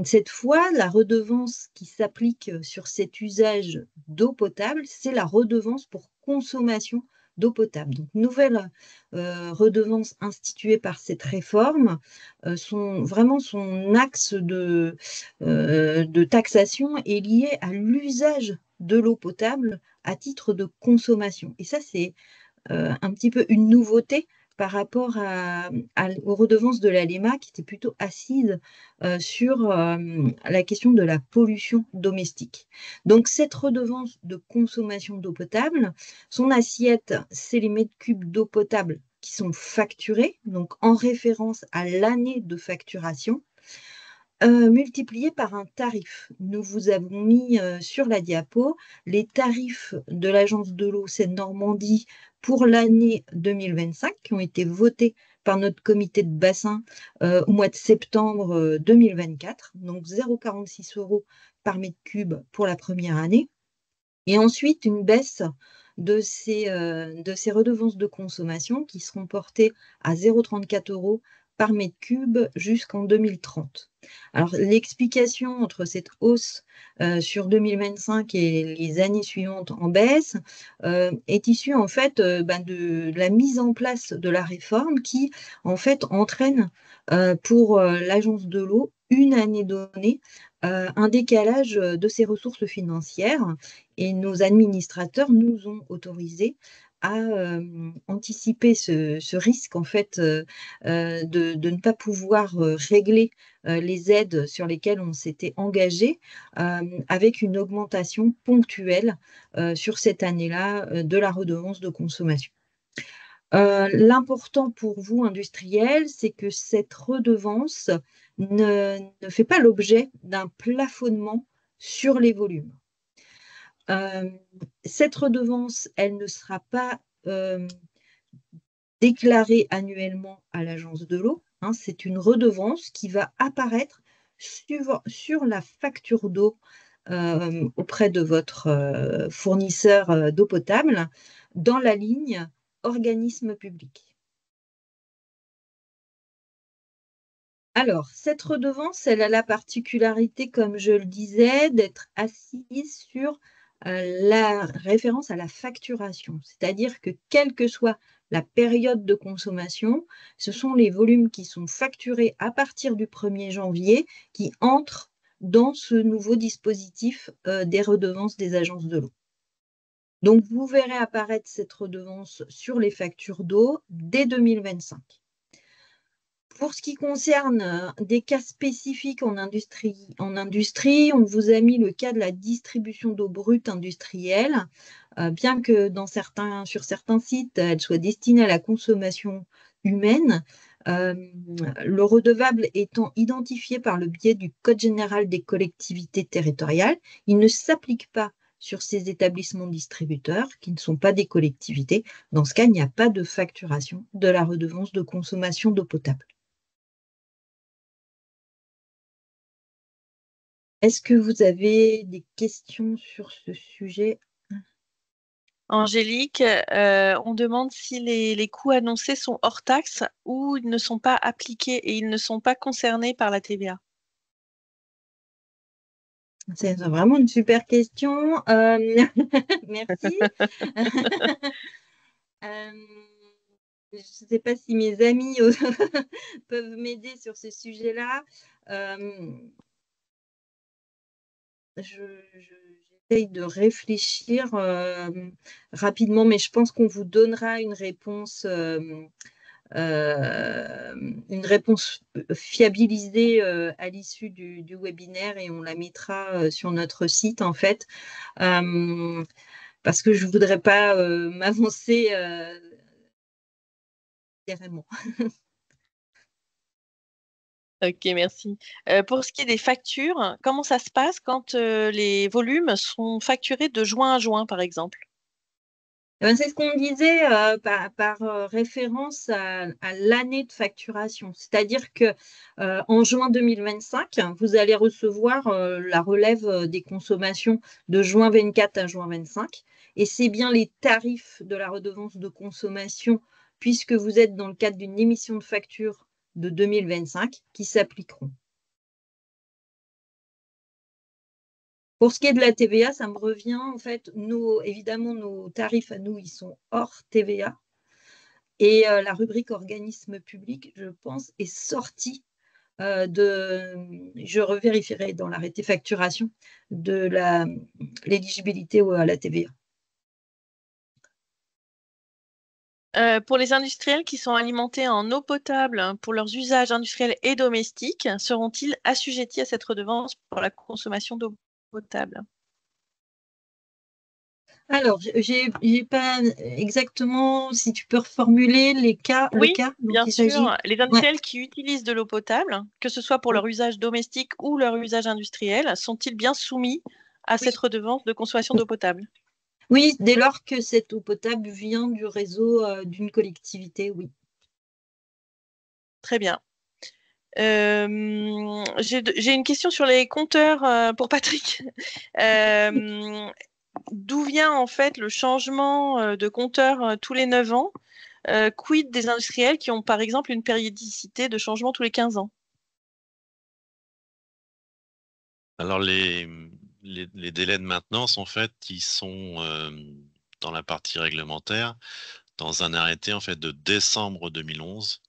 Cette fois, la redevance qui s'applique sur cet usage d'eau potable, c'est la redevance pour consommation d'eau potable. Donc, nouvelle redevance instituée par cette réforme. Son axe de taxation est lié à l'usage de l'eau potable à titre de consommation. Et ça, c'est un petit peu une nouveauté par rapport aux redevances de l'ALEMA qui étaient plutôt assises sur la question de la pollution domestique. Donc, cette redevance de consommation d'eau potable, son assiette, c'est les mètres cubes d'eau potable qui sont facturés, donc en référence à l'année de facturation, multiplié par un tarif. Nous vous avons mis sur la diapo les tarifs de l'Agence de l'eau Seine-Normandie pour l'année 2025 qui ont été votés par notre comité de bassin au mois de septembre 2024, donc 0,46 € par mètre cube pour la première année. Et ensuite, une baisse de ces redevances de consommation qui seront portées à 0,34 € par mètre cube jusqu'en 2030. Alors, l'explication entre cette hausse sur 2025 et les années suivantes en baisse est issue en fait de la mise en place de la réforme qui en fait entraîne pour l'agence de l'eau une année donnée un décalage de ses ressources financières et nos administrateurs nous ont autorisés à anticiper ce risque en fait de ne pas pouvoir régler les aides sur lesquelles on s'était engagé avec une augmentation ponctuelle sur cette année-là de la redevance de consommation. L'important pour vous, industriels, c'est que cette redevance ne fait pas l'objet d'un plafonnement sur les volumes. Cette redevance, elle ne sera pas déclarée annuellement à l'agence de l'eau. Hein, c'est une redevance qui va apparaître sur la facture d'eau auprès de votre fournisseur d'eau potable dans la ligne organisme public. Alors, cette redevance, elle a la particularité, comme je le disais, d'être assise sur la référence à la facturation. C'est-à-dire que quelle que soit la période de consommation, ce sont les volumes qui sont facturés à partir du 1er janvier qui entrent dans ce nouveau dispositif des redevances des agences de l'eau. Donc, vous verrez apparaître cette redevance sur les factures d'eau dès 2025. Pour ce qui concerne des cas spécifiques en industrie, on vous a mis le cas de la distribution d'eau brute industrielle, bien que sur certains sites, elle soit destinée à la consommation humaine. Le redevable étant identifié par le biais du Code général des collectivités territoriales, il ne s'applique pas sur ces établissements distributeurs qui ne sont pas des collectivités. Dans ce cas, il n'y a pas de facturation de la redevance de consommation d'eau potable. Est-ce que vous avez des questions sur ce sujet? Angélique, on demande si les coûts annoncés sont hors taxe ou ils ne sont pas appliqués et ils ne sont pas concernés par la TVA. C'est vraiment une super question. Merci. Je ne sais pas si mes amis peuvent m'aider sur ce sujet-là. J'essaye de réfléchir rapidement, mais je pense qu'on vous donnera une réponse fiabilisée à l'issue du webinaire et on la mettra sur notre site en fait, parce que je ne voudrais pas m'avancer carrément. Ok, merci. Pour ce qui est des factures, comment ça se passe quand les volumes sont facturés de juin à juin, par exemple? C'est ce qu'on disait par référence à l'année de facturation. C'est-à-dire qu'en juin 2025, vous allez recevoir la relève des consommations de juin 24 à juin 25. Et c'est bien les tarifs de la redevance de consommation, puisque vous êtes dans le cadre d'une émission de facture de 2025, qui s'appliqueront. Pour ce qui est de la TVA, ça me revient, en fait, évidemment, nos tarifs à nous, ils sont hors TVA. Et la rubrique organisme public, je pense, est sortie je revérifierai dans l'arrêté facturation, de l'éligibilité à la TVA. Pour les industriels qui sont alimentés en eau potable pour leurs usages industriels et domestiques, seront-ils assujettis à cette redevance pour la consommation d'eau potable? Alors, j'ai pas exactement, si tu peux reformuler le cas Oui, dont bien il s'agit. sûr. Les Ouais. industriels qui utilisent de l'eau potable, que ce soit pour leur usage domestique ou leur usage industriel, sont-ils bien soumis à Oui. cette redevance de consommation d'eau potable? Oui, dès lors que cette eau potable vient du réseau d'une collectivité, oui. Très bien. J'ai une question sur les compteurs pour Patrick. D'où vient en fait le changement de compteur tous les 9 ans? Quid des industriels qui ont par exemple une périodicité de changement tous les 15 ans? Alors, les délais de maintenance, en fait, ils sont dans la partie réglementaire, dans un arrêté en fait, de décembre 2011,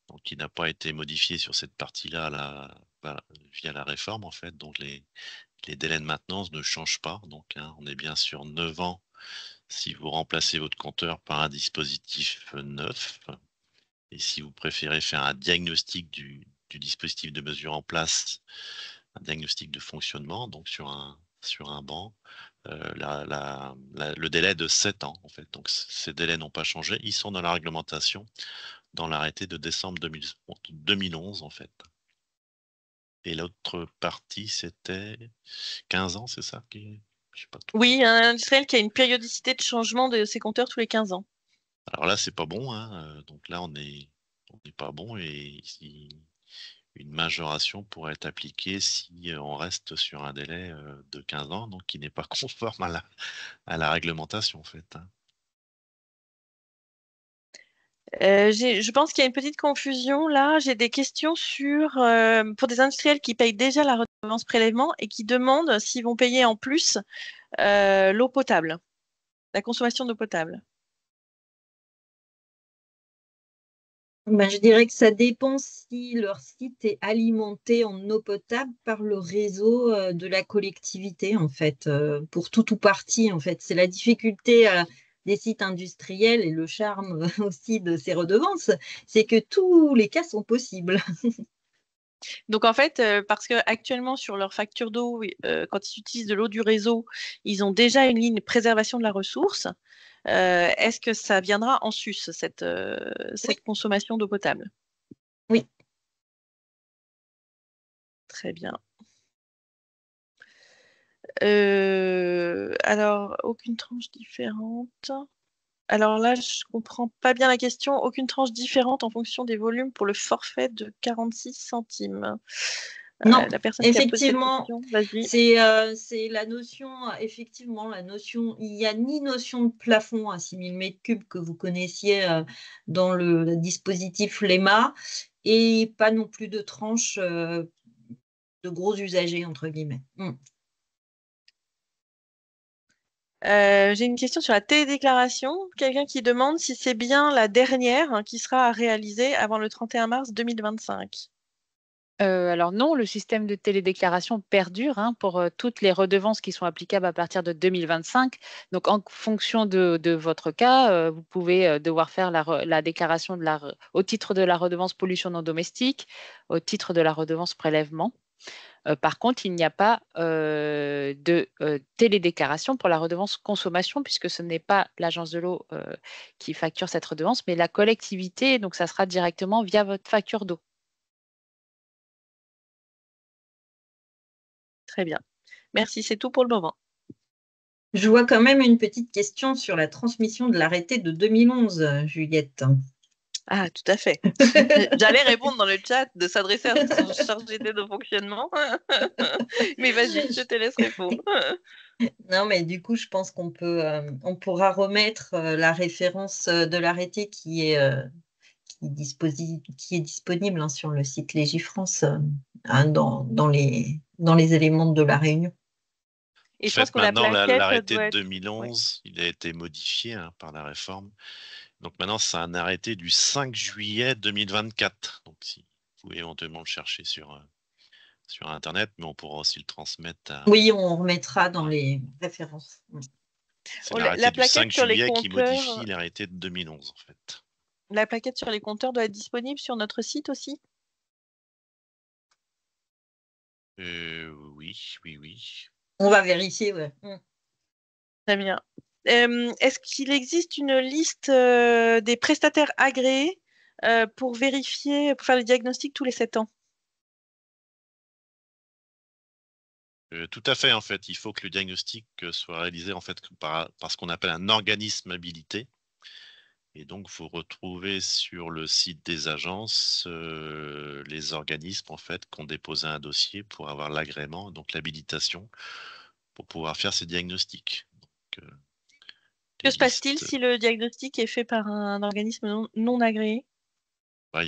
donc qui n'a pas été modifié sur cette partie-là via la réforme, en fait. Donc, les délais de maintenance ne changent pas. Donc, hein, on est bien sur 9 ans si vous remplacez votre compteur par un dispositif neuf. Et si vous préférez faire un diagnostic du dispositif de mesure en place, un diagnostic de fonctionnement, donc sur un banc, le délai est de 7 ans, en fait. Donc, ces délais n'ont pas changé. Ils sont dans la réglementation, dans l'arrêté de décembre 2011, en fait. Et l'autre partie, c'était 15 ans, c'est ça? Je sais pas trop. Oui, un industriel qui a une périodicité de changement de ses compteurs tous les 15 ans. Alors là, c'est pas bon, hein. Donc là, on n'est pas bon et une majoration pourrait être appliquée si on reste sur un délai de 15 ans, donc qui n'est pas conforme à la réglementation, en fait, hein. Je pense qu'il y a une petite confusion là. J'ai des questions pour des industriels qui payent déjà la redevance prélèvement et qui demandent s'ils vont payer en plus l'eau potable, la consommation d'eau potable. Ben, je dirais que ça dépend si leur site est alimenté en eau potable par le réseau de la collectivité, en fait, pour tout ou partie, en fait. C'est la difficulté des sites industriels et le charme aussi de ces redevances, c'est que tous les cas sont possibles. Donc en fait, parce qu'actuellement sur leur facture d'eau, quand ils utilisent de l'eau du réseau, ils ont déjà une ligne préservation de la ressource. Est-ce que ça viendra en sus, cette Oui. consommation d'eau potable? Oui. Très bien. Alors, aucune tranche différente. Alors là, je comprends pas bien la question. Aucune tranche différente en fonction des volumes pour le forfait de 46 centimes. Non, La personne qui a posé cette effectivement, question, vas-y. c'est la notion, effectivement, il n'y a ni notion de plafond à 6000 m3 que vous connaissiez dans le dispositif LEMA et pas non plus de tranche de gros usagers, entre guillemets. J'ai une question sur la télédéclaration. Quelqu'un qui demande si c'est bien la dernière qui sera à réaliser avant le 31 mars 2025. Alors non, le système de télédéclaration perdure pour toutes les redevances qui sont applicables à partir de 2025. Donc, en fonction de votre cas, vous pouvez devoir faire la déclaration au titre de la redevance pollution non domestique, au titre de la redevance prélèvement. Par contre, il n'y a pas de télédéclaration pour la redevance consommation, puisque ce n'est pas l'agence de l'eau qui facture cette redevance, mais la collectivité. Donc, ça sera directement via votre facture d'eau. Très bien. Merci, c'est tout pour le moment. Je vois quand même une petite question sur la transmission de l'arrêté de 2011, Juliette. Ah, tout à fait. J'allais répondre dans le chat de s'adresser à son chargé d'aide au fonctionnement. Mais vas-y, je te laisse répondre. Non, mais du coup, je pense on pourra remettre la référence de l'arrêté qui est disponible sur le site Légifrance dans les éléments de la réunion. Et En je pense fait, que la maintenant, plaquette l'arrêté doit de être... 2011, il a été modifié par la réforme. Donc maintenant, c'est un arrêté du 5 juillet 2024. Donc si vous pouvez éventuellement le chercher sur Internet, mais on pourra aussi le transmettre à... Oui, on remettra dans les références. C'est Oh, l'arrêté la du 5 plaquette sur les juillet qui compteurs, modifie l'arrêté de 2011, en fait. la plaquette sur les compteurs doit être disponible sur notre site aussi? Oui, oui, oui. On va vérifier, ouais. Très bien. Est-ce qu'il existe une liste des prestataires agréés pour vérifier, pour faire le diagnostic tous les 7 ans? Tout à fait, en fait. Il faut que le diagnostic soit réalisé en fait par ce qu'on appelle un organisme habilité. Et donc, il faut retrouver sur le site des agences les organismes en fait qui ont déposé un dossier pour avoir l'agrément, donc l'habilitation, pour pouvoir faire ces diagnostics. Donc, Que les se passe-t-il listes, si le diagnostic est fait par un organisme non agréé? bah,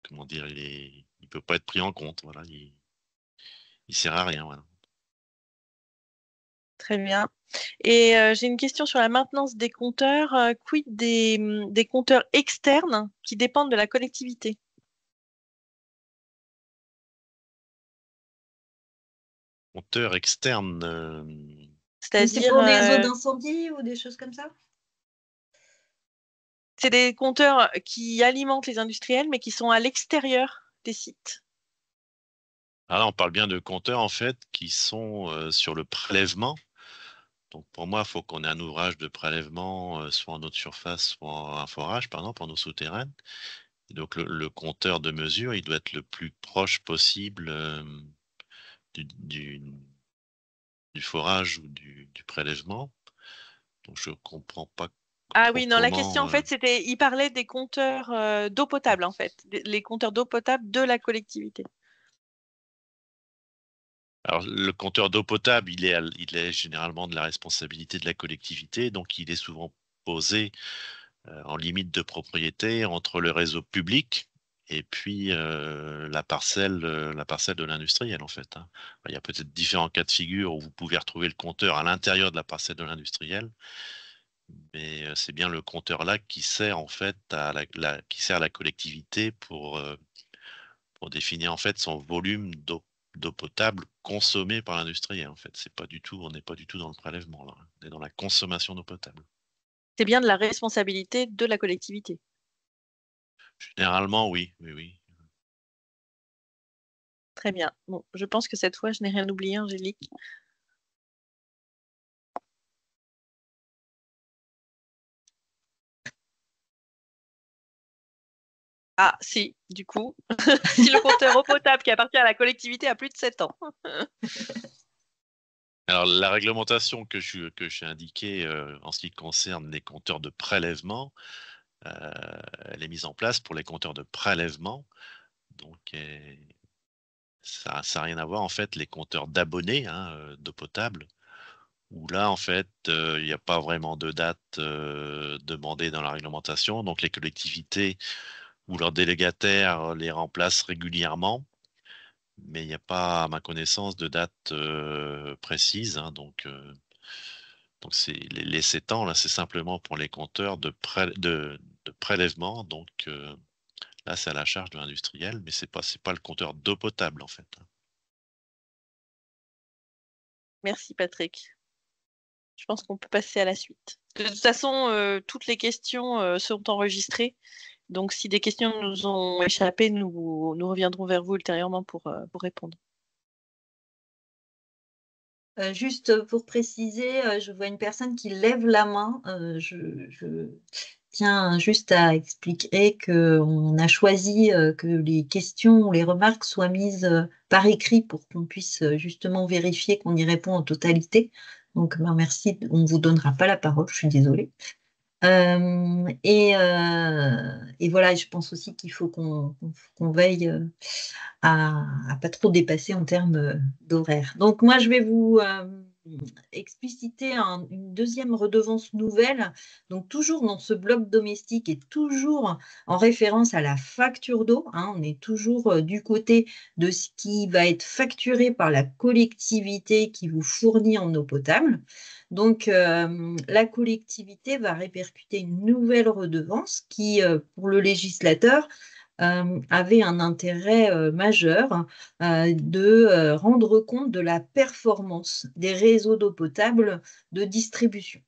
comment dire, il peut pas être pris en compte. Voilà, il sert à rien. Voilà. Très bien. Et j'ai une question sur la maintenance des compteurs. Quid des compteurs externes qui dépendent de la collectivité? Compteur externe. Mais c'est C'est-à-dire, pour les eaux d'incendie ou des choses comme ça? c'est des compteurs qui alimentent les industriels, mais qui sont à l'extérieur des sites. Ah, là, on parle bien de compteurs en fait qui sont sur le prélèvement. Donc pour moi, il faut qu'on ait un ouvrage de prélèvement, soit en eau de surface, soit en un forage, par exemple, en eau souterraine. Et donc le compteur de mesure, il doit être le plus proche possible du, du- du forage ou du prélèvement. Donc je comprends pas Ah trop oui, non, la question, comment. en fait, c'était, il parlait des compteurs d'eau potable, en fait, les compteurs d'eau potable de la collectivité. Alors le compteur d'eau potable, il est généralement de la responsabilité de la collectivité, donc il est souvent posé en limite de propriété entre le réseau public et puis la parcelle de l'industriel en fait. Hein. Il y a peut-être différents cas de figure où vous pouvez retrouver le compteur à l'intérieur de la parcelle de l'industriel, mais c'est bien le compteur là qui sert en fait qui sert à la collectivité pour définir en fait son volume d'eau potable consommée par l'industriel en fait. C'est pas du tout, on n'est pas du tout dans le prélèvement là. On est dans la consommation d'eau potable. C'est bien de la responsabilité de la collectivité. Généralement, oui, oui, oui. Très bien. Bon, je pense que cette fois, je n'ai rien oublié, Angélique. Ah, si, du coup, si le compteur eau potable qui appartient à la collectivité a plus de 7 ans. Alors, la réglementation que j'ai indiquée en ce qui concerne les compteurs de prélèvement, elle est mise en place pour les compteurs de prélèvement. Donc, ça n'a rien à voir, en fait, les compteurs d'abonnés hein, d'eau potable, où là, en fait, il n'y a pas vraiment de date demandée dans la réglementation. Donc, les collectivités ou leurs délégataires les remplacent régulièrement. Mais il n'y a pas, à ma connaissance, de date précise. Hein, donc c'est les 7 ans, là, c'est simplement pour les compteurs de prélèvement. Donc là, c'est à la charge de l'industriel, mais c'est pas le compteur d'eau potable, en fait. Hein. Merci, Patrick. Je pense qu'on peut passer à la suite. De toute façon, toutes les questions sont enregistrées. Donc, si des questions nous ont échappé, nous reviendrons vers vous ultérieurement pour répondre. Juste pour préciser, je vois une personne qui lève la main. Je tiens juste à expliquer qu'on a choisi que les questions ou les remarques soient mises par écrit pour qu'on puisse justement vérifier qu'on y répond en totalité. Donc, merci, on ne vous donnera pas la parole, je suis désolée. Et voilà, je pense aussi qu'il faut qu'on veille à pas trop dépasser en termes d'horaire. Donc moi, je vais vous expliciter une deuxième redevance nouvelle, donc toujours dans ce bloc domestique et toujours en référence à la facture d'eau. Hein, on est toujours du côté de ce qui va être facturé par la collectivité qui vous fournit en eau potable. Donc, la collectivité va répercuter une nouvelle redevance qui, pour le législateur, avait un intérêt majeur de rendre compte de la performance des réseaux d'eau potable de distribution.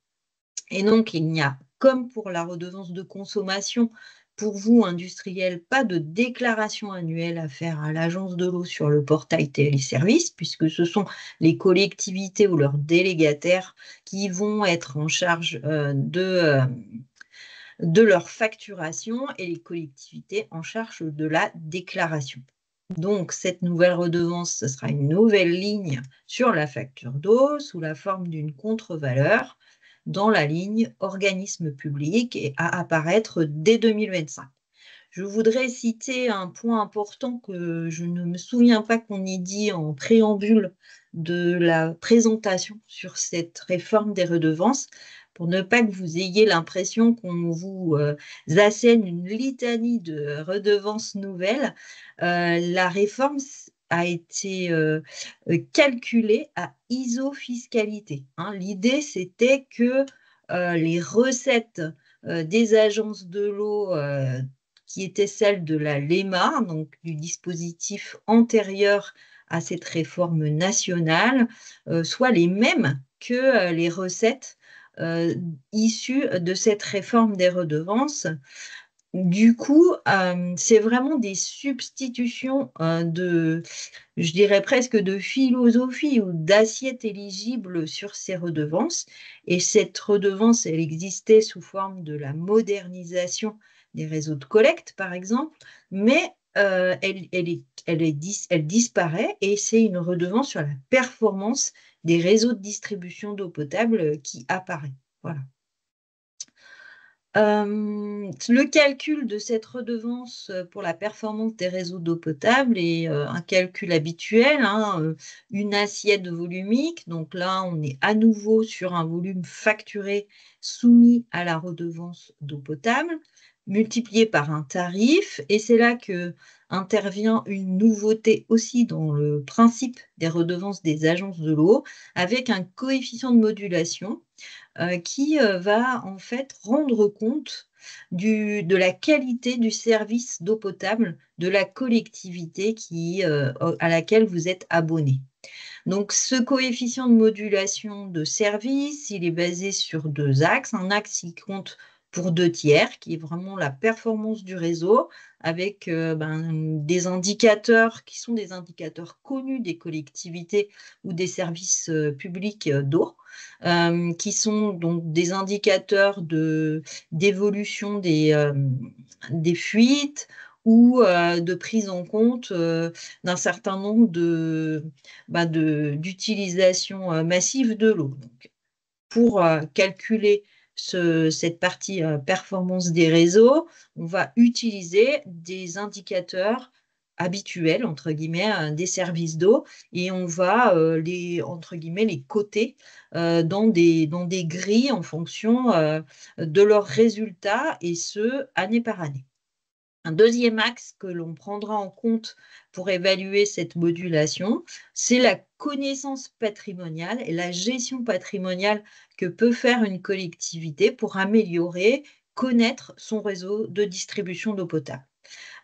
Et donc, il n'y a, comme pour la redevance de consommation, pour vous, industriels, pas de déclaration annuelle à faire à l'agence de l'eau sur le portail Téléservices, puisque ce sont les collectivités ou leurs délégataires qui vont être en charge de leur facturation et les collectivités en charge de la déclaration. Donc, cette nouvelle redevance, ce sera une nouvelle ligne sur la facture d'eau sous la forme d'une contre-valeur dans la ligne organisme public et à apparaître dès 2025. Je voudrais citer un point important que je ne me souviens pas qu'on ait dit en préambule de la présentation sur cette réforme des redevances, pour ne pas que vous ayez l'impression qu'on vous assène une litanie de redevances nouvelles. La réforme a été calculée à isofiscalité. L'idée, c'était que les recettes des agences de l'eau qui étaient celles de la LEMA, donc du dispositif antérieur à cette réforme nationale, soient les mêmes que les recettes issues de cette réforme des redevances. Du coup, c'est vraiment des substitutions je dirais presque de philosophie ou d'assiette éligible sur ces redevances. Et cette redevance, elle existait sous forme de la modernisation des réseaux de collecte, par exemple, mais elle disparaît et c'est une redevance sur la performance des réseaux de distribution d'eau potable qui apparaît. Voilà. Le calcul de cette redevance pour la performance des réseaux d'eau potable est un calcul habituel, une assiette volumique. Donc là, on est à nouveau sur un volume facturé soumis à la redevance d'eau potable, multiplié par un tarif. Et c'est là que intervient une nouveauté aussi dans le principe des redevances des agences de l'eau, avec un coefficient de modulation qui va en fait rendre compte de la qualité du service d'eau potable de la collectivité à laquelle vous êtes abonné. Donc, ce coefficient de modulation de service, il est basé sur 2 axes. Un axe qui compte pour 2 tiers, qui est vraiment la performance du réseau, avec des indicateurs qui sont des indicateurs connus des collectivités ou des services publics d'eau, qui sont donc des indicateurs d'évolution des fuites ou de prise en compte d'un certain nombre d'utilisation massive de l'eau. Pour calculer cette partie performance des réseaux, on va utiliser des indicateurs habituels, entre guillemets, des services d'eau, et on va entre guillemets, les coter dans des grilles en fonction de leurs résultats, et ce, année par année. Un deuxième axe que l'on prendra en compte pour évaluer cette modulation, c'est la connaissance patrimoniale et la gestion patrimoniale que peut faire une collectivité pour améliorer, connaître son réseau de distribution d'eau potable.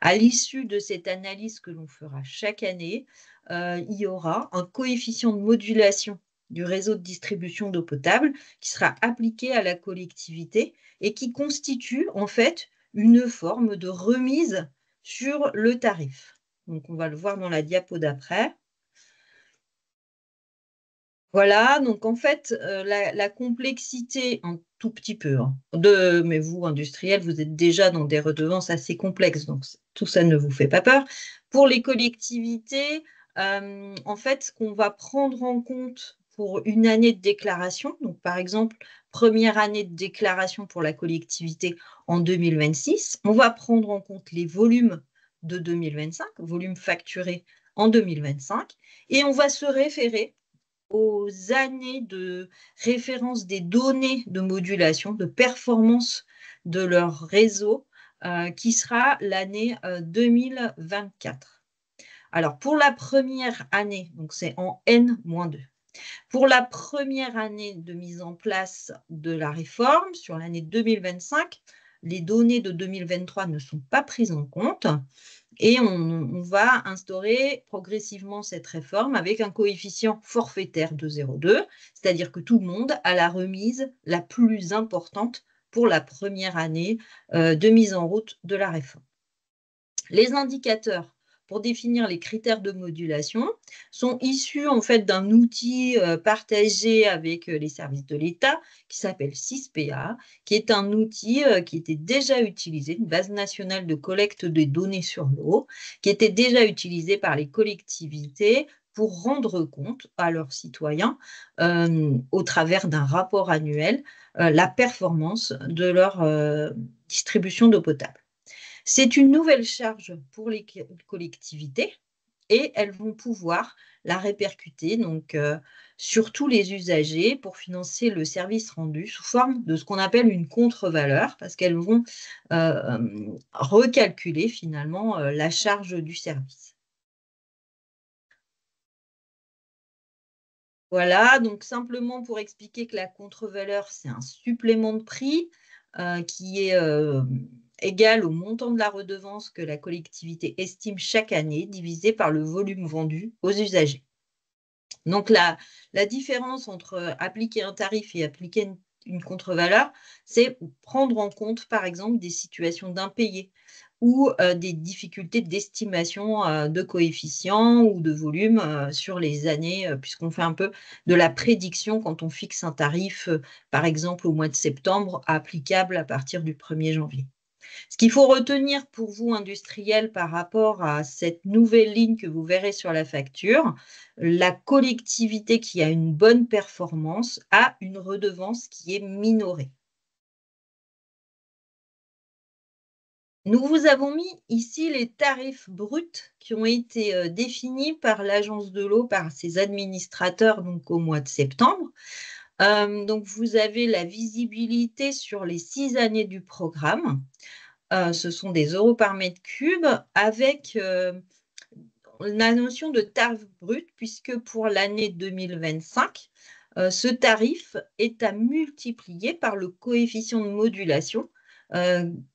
À l'issue de cette analyse que l'on fera chaque année, il y aura un coefficient de modulation du réseau de distribution d'eau potable qui sera appliqué à la collectivité et qui constitue en fait une forme de remise sur le tarif. Donc, on va le voir dans la diapo d'après. Voilà, donc en fait, la complexité, un tout petit peu, mais vous, industriels, vous êtes déjà dans des redevances assez complexes, donc tout ça ne vous fait pas peur. Pour les collectivités, en fait, ce qu'on va prendre en compte pour une année de déclaration, donc par exemple, première année de déclaration pour la collectivité en 2026, on va prendre en compte les volumes de 2025, volumes facturés en 2025, et on va se référer aux années de référence des données de modulation, de performance de leur réseau, qui sera l'année 2024. Alors, pour la première année, donc c'est en N-2, pour la première année de mise en place de la réforme, sur l'année 2025, les données de 2023 ne sont pas prises en compte. Et on va instaurer progressivement cette réforme avec un coefficient forfaitaire de 0,2, c'est-à-dire que tout le monde a la remise la plus importante pour la première année de mise en route de la réforme. Les indicateurs pour définir les critères de modulation sont issus en fait d'un outil partagé avec les services de l'État qui s'appelle SISPA, qui est un outil qui était déjà utilisé, une base nationale de collecte des données sur l'eau, qui était déjà utilisée par les collectivités pour rendre compte à leurs citoyens, au travers d'un rapport annuel, la performance de leur distribution d'eau potable. C'est une nouvelle charge pour les collectivités et elles vont pouvoir la répercuter donc, sur tous les usagers pour financer le service rendu sous forme de ce qu'on appelle une contre-valeur parce qu'elles vont recalculer finalement la charge du service. Voilà, donc simplement pour expliquer que la contre-valeur, c'est un supplément de prix qui est égal au montant de la redevance que la collectivité estime chaque année, divisé par le volume vendu aux usagers. Donc la différence entre appliquer un tarif et appliquer une contre-valeur, c'est prendre en compte, par exemple, des situations d'impayés ou des difficultés d'estimation de coefficients ou de volume sur les années, puisqu'on fait un peu de la prédiction quand on fixe un tarif, par exemple, au mois de septembre, applicable à partir du 1er janvier. Ce qu'il faut retenir pour vous, industriels, par rapport à cette nouvelle ligne que vous verrez sur la facture, la collectivité qui a une bonne performance a une redevance qui est minorée. Nous vous avons mis ici les tarifs bruts qui ont été définis par l'Agence de l'eau, par ses administrateurs donc, au mois de septembre. Donc, vous avez la visibilité sur les 6 années du programme. Ce sont des euros par mètre cube avec la notion de tarif brut, puisque pour l'année 2025, ce tarif est à multiplier par le coefficient de modulation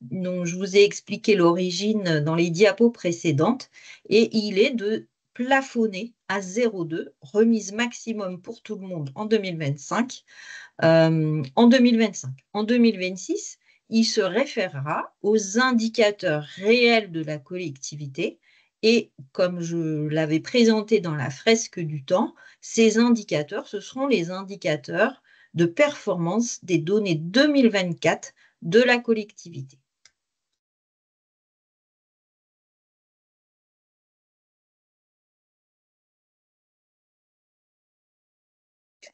dont je vous ai expliqué l'origine dans les diapos précédentes, et il est de plafonner à 0,2, remise maximum pour tout le monde en 2025. En 2026, il se référera aux indicateurs réels de la collectivité et, comme je l'avais présenté dans la fresque du temps, ces indicateurs, ce seront les indicateurs de performance des données 2024 de la collectivité.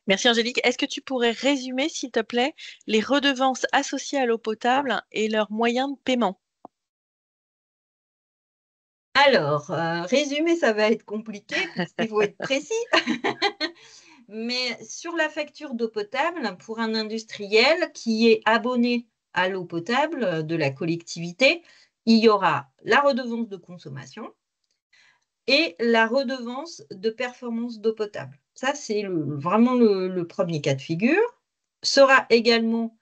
Merci Angélique. Est-ce que tu pourrais résumer, s'il te plaît, les redevances associées à l'eau potable et leurs moyens de paiement? Alors, résumer, ça va être compliqué puisqu'il faut être précis. Mais sur la facture d'eau potable, pour un industriel qui est abonné à l'eau potable de la collectivité, il y aura la redevance de consommation et la redevance de performance d'eau potable. Ça, c'est vraiment le premier cas de figure. Sera également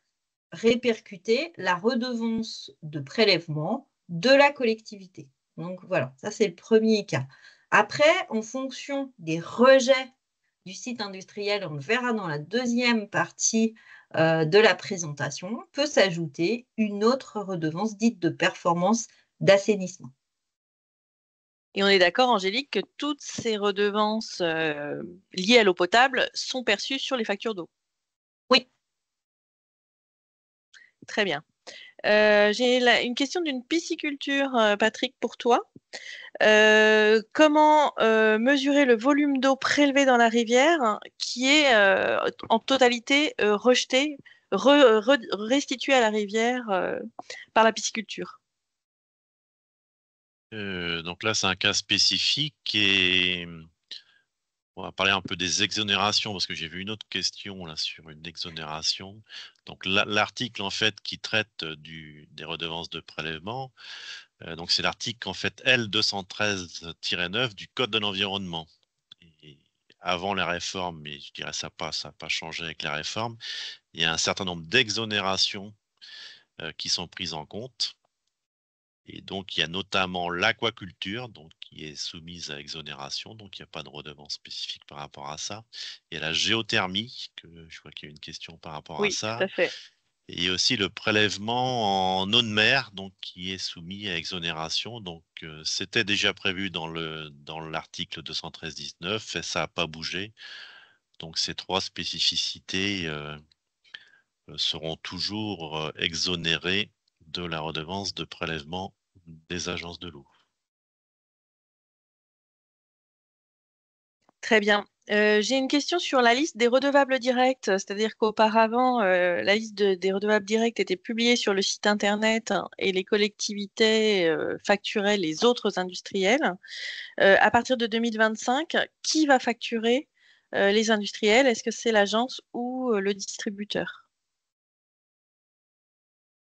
répercuter la redevance de prélèvement de la collectivité. Donc voilà, ça c'est le premier cas. Après, en fonction des rejets du site industriel, on le verra dans la deuxième partie de la présentation, peut s'ajouter une autre redevance dite de performance d'assainissement. Et on est d'accord, Angélique, que toutes ces redevances liées à l'eau potable sont perçues sur les factures d'eau? Oui. Très bien. J'ai une question d'une pisciculture, Patrick, pour toi. Comment mesurer le volume d'eau prélevé dans la rivière qui est en totalité rejeté, restitué à la rivière par la pisciculture? Donc là, c'est un cas spécifique et on va parler un peu des exonérations parce que j'ai vu une autre question là sur une exonération. Donc l'article en fait qui traite des redevances de prélèvement, donc c'est l'article en fait L213-9 du Code de l'environnement. Et avant les réformes, mais je dirais ça n'a pas changé avec les réformes, il y a un certain nombre d'exonérations qui sont prises en compte. Et donc, il y a notamment l'aquaculture, donc qui est soumise à exonération, donc il n'y a pas de redevance spécifique par rapport à ça. Il y a la géothermie, que je vois qu'il y a une question par rapport à Oui, ça. tout à fait. Et aussi le prélèvement en eau de mer, donc qui est soumis à exonération. Donc, c'était déjà prévu dans l'article 213-19 et ça n'a pas bougé. Donc, ces trois spécificités seront toujours exonérées de la redevance de prélèvement des agences de l'eau. Très bien. J'ai une question sur la liste des redevables directs, c'est-à-dire qu'auparavant, la liste des redevables directs était publiée sur le site internet, hein, et les collectivités facturaient les autres industriels. À partir de 2025, qui va facturer les industriels? Est-ce que c'est l'agence ou le distributeur?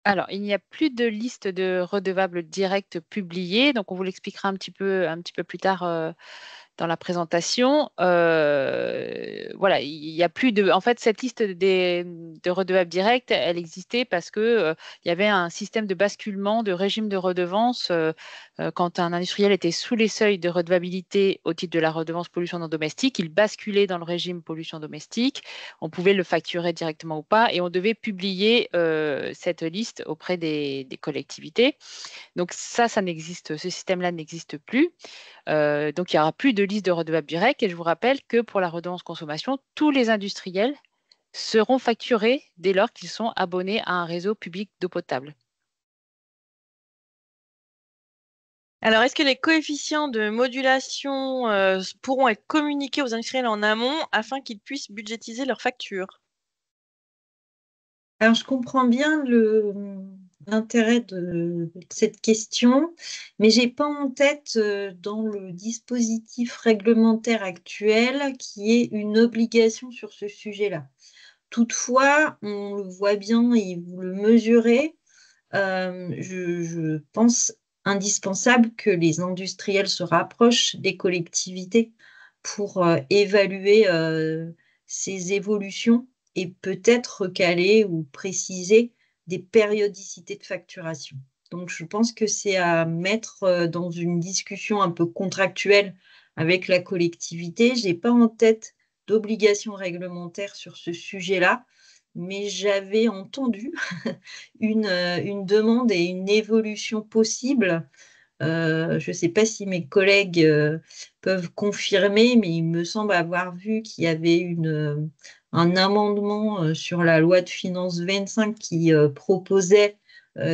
Alors, il n'y a plus de liste de redevables directs publiée, donc on vous l'expliquera un petit peu plus tard dans la présentation. Voilà, il y a plus de. En fait, cette liste de redevables directs, elle existait parce que il y avait un système de basculement de régime de redevance quand un industriel était sous les seuils de redevabilité au titre de la redevance pollution non domestique, il basculait dans le régime pollution domestique. On pouvait le facturer directement ou pas, et on devait publier cette liste auprès des collectivités. Donc ça n'existe, ce système-là n'existe plus. Donc, il n'y aura plus de liste de redevables directs. Et je vous rappelle que pour la redevance consommation, tous les industriels seront facturés dès lors qu'ils sont abonnés à un réseau public d'eau potable. Alors, est-ce que les coefficients de modulation pourront être communiqués aux industriels en amont afin qu'ils puissent budgétiser leurs factures? Alors, je comprends bien l'intérêt de cette question, mais je n'ai pas en tête dans le dispositif réglementaire actuel qui est une obligation sur ce sujet-là. Toutefois, on le voit bien et vous le mesurez, je pense indispensable que les industriels se rapprochent des collectivités pour évaluer ces évolutions et peut-être recaler ou préciser des périodicités de facturation. Donc, je pense que c'est à mettre dans une discussion un peu contractuelle avec la collectivité. Je n'ai pas en tête d'obligation réglementaire sur ce sujet-là, mais j'avais entendu une demande et une évolution possible. Je ne sais pas si mes collègues peuvent confirmer, mais il me semble avoir vu qu'il y avait un amendement sur la loi de finances 25 qui proposait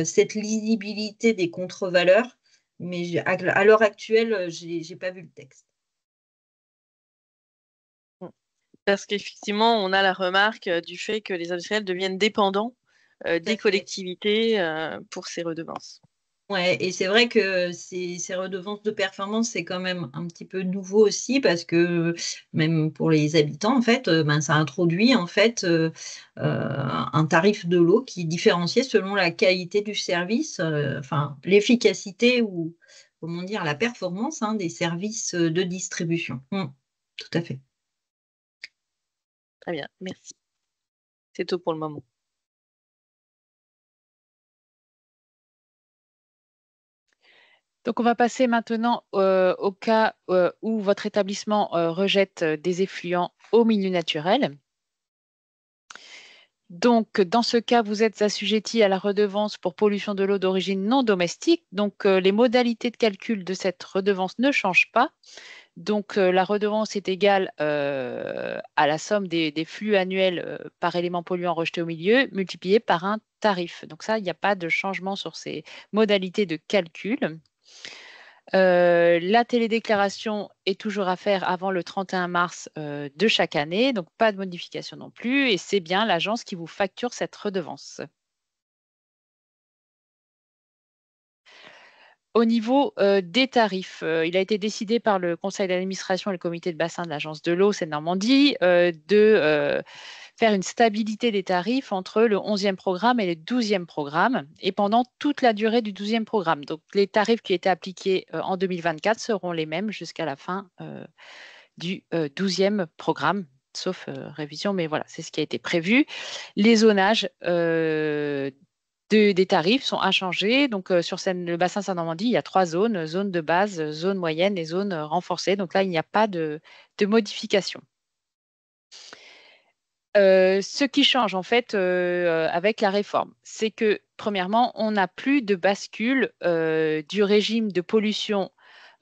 cette lisibilité des contre-valeurs. Mais à l'heure actuelle, je n'ai pas vu le texte. Parce qu'effectivement, on a la remarque du fait que les industriels deviennent dépendants des collectivités pour ces redevances. Ouais, et c'est vrai que ces redevances de performance, c'est quand même un petit peu nouveau aussi parce que même pour les habitants, en fait, ça introduit en fait un tarif de l'eau qui est différencié selon la qualité du service, enfin l'efficacité ou comment dire la performance des services de distribution. Tout à fait. Très bien, merci. C'est tout pour le moment. Donc, on va passer maintenant au cas où votre établissement rejette des effluents au milieu naturel. Donc, dans ce cas, vous êtes assujetti à la redevance pour pollution de l'eau d'origine non domestique. Donc, les modalités de calcul de cette redevance ne changent pas. Donc, la redevance est égale à la somme des flux annuels par élément polluant rejeté au milieu, multiplié par un tarif. Donc ça, il n'y a pas de changement sur ces modalités de calcul. La télédéclaration est toujours à faire avant le 31 mars de chaque année, donc pas de modification non plus, et c'est bien l'agence qui vous facture cette redevance. Au niveau des tarifs, il a été décidé par le conseil d'administration et le comité de bassin de l'agence de l'eau Seine-Normandie de faire une stabilité des tarifs entre le 11e programme et le 12e programme et pendant toute la durée du 12e programme. Donc, les tarifs qui étaient appliqués en 2024 seront les mêmes jusqu'à la fin du 12e programme, sauf révision, mais voilà, c'est ce qui a été prévu. Les zonages des tarifs sont inchangés. Donc, sur le bassin Seine-Normandie, il y a 3 zones, zone de base, zone moyenne et zone renforcée. Donc là, il n'y a pas de modification. Ce qui change en fait avec la réforme, c'est que premièrement, on n'a plus de bascule du régime de pollution